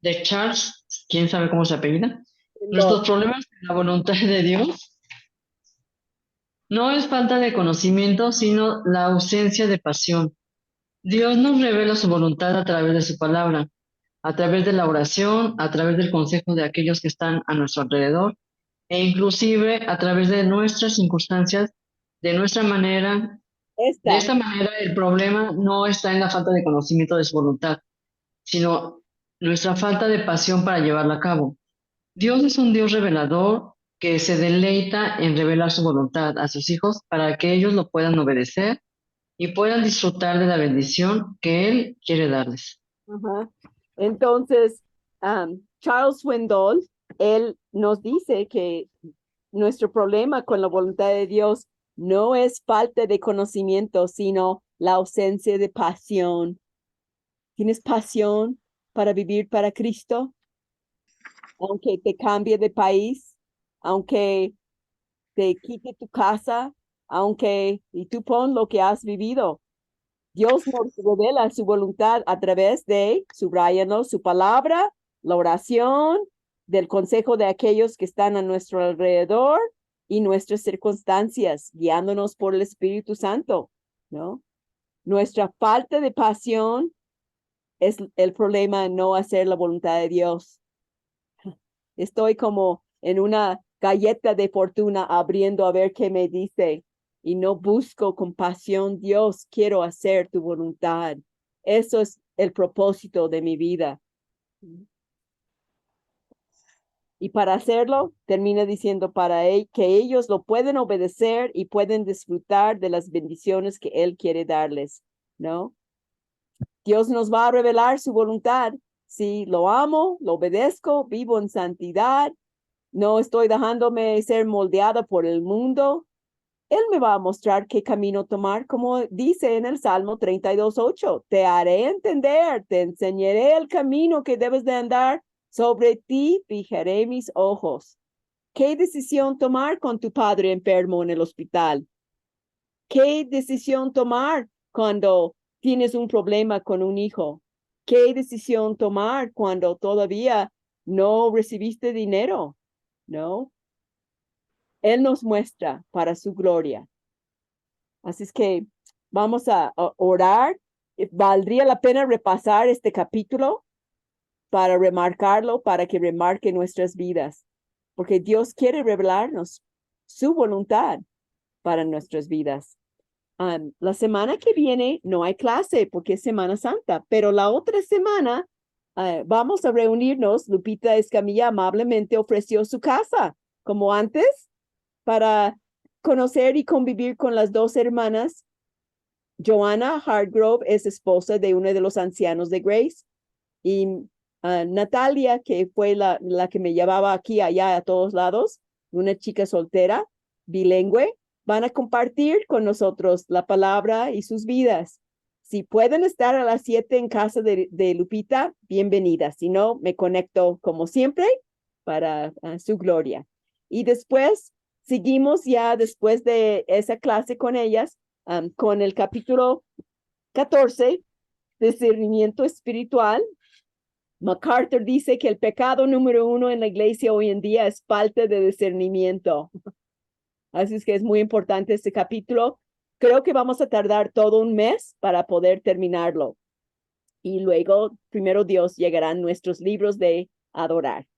de Charles, ¿quién sabe cómo se apellida? Nuestros problemas en la voluntad de Dios no es falta de conocimiento, sino la ausencia de pasión. Dios nos revela su voluntad a través de su palabra, a través de la oración, a través del consejo de aquellos que están a nuestro alrededor, e inclusive a través de nuestras circunstancias, de nuestra manera. De esta manera, el problema no está en la falta de conocimiento de su voluntad, sino nuestra falta de pasión para llevarla a cabo. Dios es un Dios revelador que se deleita en revelar su voluntad a sus hijos para que ellos lo puedan obedecer y puedan disfrutar de la bendición que Él quiere darles. Ajá. Entonces, Charles Swindoll, él nos dice que nuestro problema con la voluntad de Dios no es falta de conocimiento, sino la ausencia de pasión. ¿Tienes pasión para vivir para Cristo? Aunque te cambie de país, aunque te quite tu casa, y tú pon lo que has vivido. Dios nos revela su voluntad a través de, subrayanos, su palabra, la oración, del consejo de aquellos que están a nuestro alrededor y nuestras circunstancias, guiándonos por el Espíritu Santo, ¿no? Nuestra falta de pasión es el problema en no hacer la voluntad de Dios. Estoy como en una galleta de fortuna abriendo a ver qué me dice y no busco con pasión, Dios, quiero hacer tu voluntad. Eso es el propósito de mi vida. Y para hacerlo, termina diciendo que ellos lo pueden obedecer y pueden disfrutar de las bendiciones que Él quiere darles, ¿no? Dios nos va a revelar su voluntad. Si lo amo, lo obedezco, vivo en santidad, no estoy dejándome ser moldeada por el mundo, Él me va a mostrar qué camino tomar, como dice en el Salmo 32:8. Te haré entender, te enseñaré el camino que debes de andar, sobre ti fijaré mis ojos. ¿Qué decisión tomar con tu padre enfermo en el hospital? ¿Qué decisión tomar cuando tienes un problema con un hijo? ¿Qué decisión tomar cuando todavía no recibiste dinero? ¿No? Él nos muestra para su gloria. Así es que vamos a orar. Valdría la pena repasar este capítulo para remarcarlo, para que remarque nuestras vidas, porque Dios quiere revelarnos su voluntad para nuestras vidas. La semana que viene no hay clase porque es Semana Santa, pero la otra semana vamos a reunirnos. Lupita Escamilla amablemente ofreció su casa, como antes, para conocer y convivir con las dos hermanas. Joanna Hardgrove es esposa de uno de los ancianos de Grace, y Natalia, que fue la que me llevaba aquí, allá, a todos lados, una chica soltera, bilingüe, van a compartir con nosotros la palabra y sus vidas. Si pueden estar a las 7 en casa de Lupita, bienvenidas. Si no, me conecto como siempre para su gloria. Y después, seguimos ya después de esa clase con ellas, con el capítulo 14, discernimiento espiritual. MacArthur dice que el pecado número 1 en la iglesia hoy en día es falta de discernimiento. Así es que es muy importante este capítulo. Creo que vamos a tardar todo un mes para poder terminarlo. Y luego, primero Dios, llegarán nuestros libros de adorar.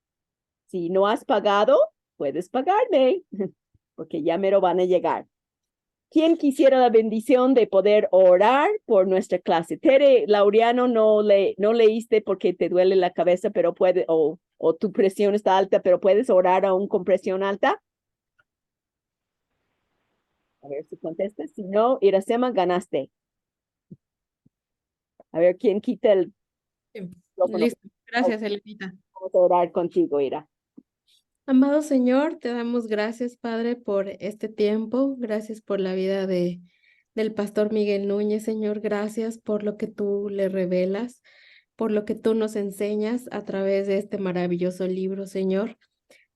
Si no has pagado, puedes pagarme, porque ya mero van a llegar. ¿Quién quisiera la bendición de poder orar por nuestra clase? Tere Laureano, no leíste porque te duele la cabeza, pero puede, o tu presión está alta, pero puedes orar aún con presión alta. A ver si contestas. Si no, Iracema, ganaste. A ver, ¿quién quita el micrófono? Listo. Gracias, Elenita. Vamos a orar contigo, Ira. Amado Señor, te damos gracias, Padre, por este tiempo. Gracias por la vida del pastor Miguel Núñez, Señor. Gracias por lo que tú le revelas, por lo que tú nos enseñas a través de este maravilloso libro, Señor.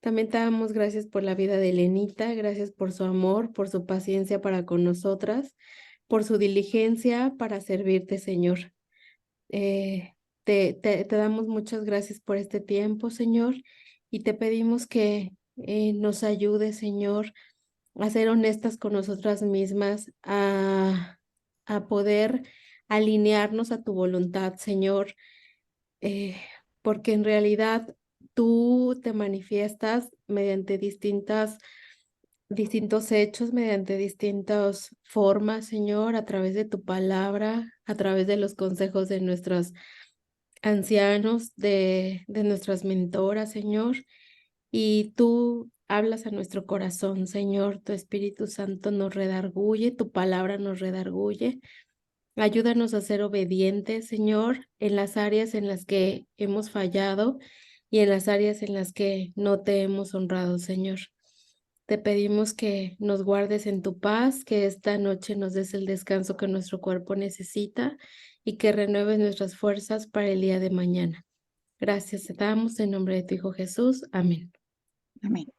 También te damos gracias por la vida de Elenita, gracias por su amor, por su paciencia para con nosotras, por su diligencia para servirte, Señor. Te damos muchas gracias por este tiempo, Señor, y te pedimos que nos ayudes, Señor, a ser honestas con nosotras mismas, a poder alinearnos a tu voluntad, Señor, porque en realidad tú te manifiestas mediante distintos hechos, mediante distintas formas, Señor, a través de tu palabra, a través de los consejos de nuestros ancianos, de nuestras mentoras, Señor, y tú hablas a nuestro corazón, Señor, tu Espíritu Santo nos redarguye, tu palabra nos redarguye. Ayúdanos a ser obedientes, Señor, en las áreas en las que hemos fallado y en las áreas en las que no te hemos honrado, Señor. Te pedimos que nos guardes en tu paz, que esta noche nos des el descanso que nuestro cuerpo necesita y que renueves nuestras fuerzas para el día de mañana. Gracias te damos en nombre de tu Hijo Jesús. Amén. Amén.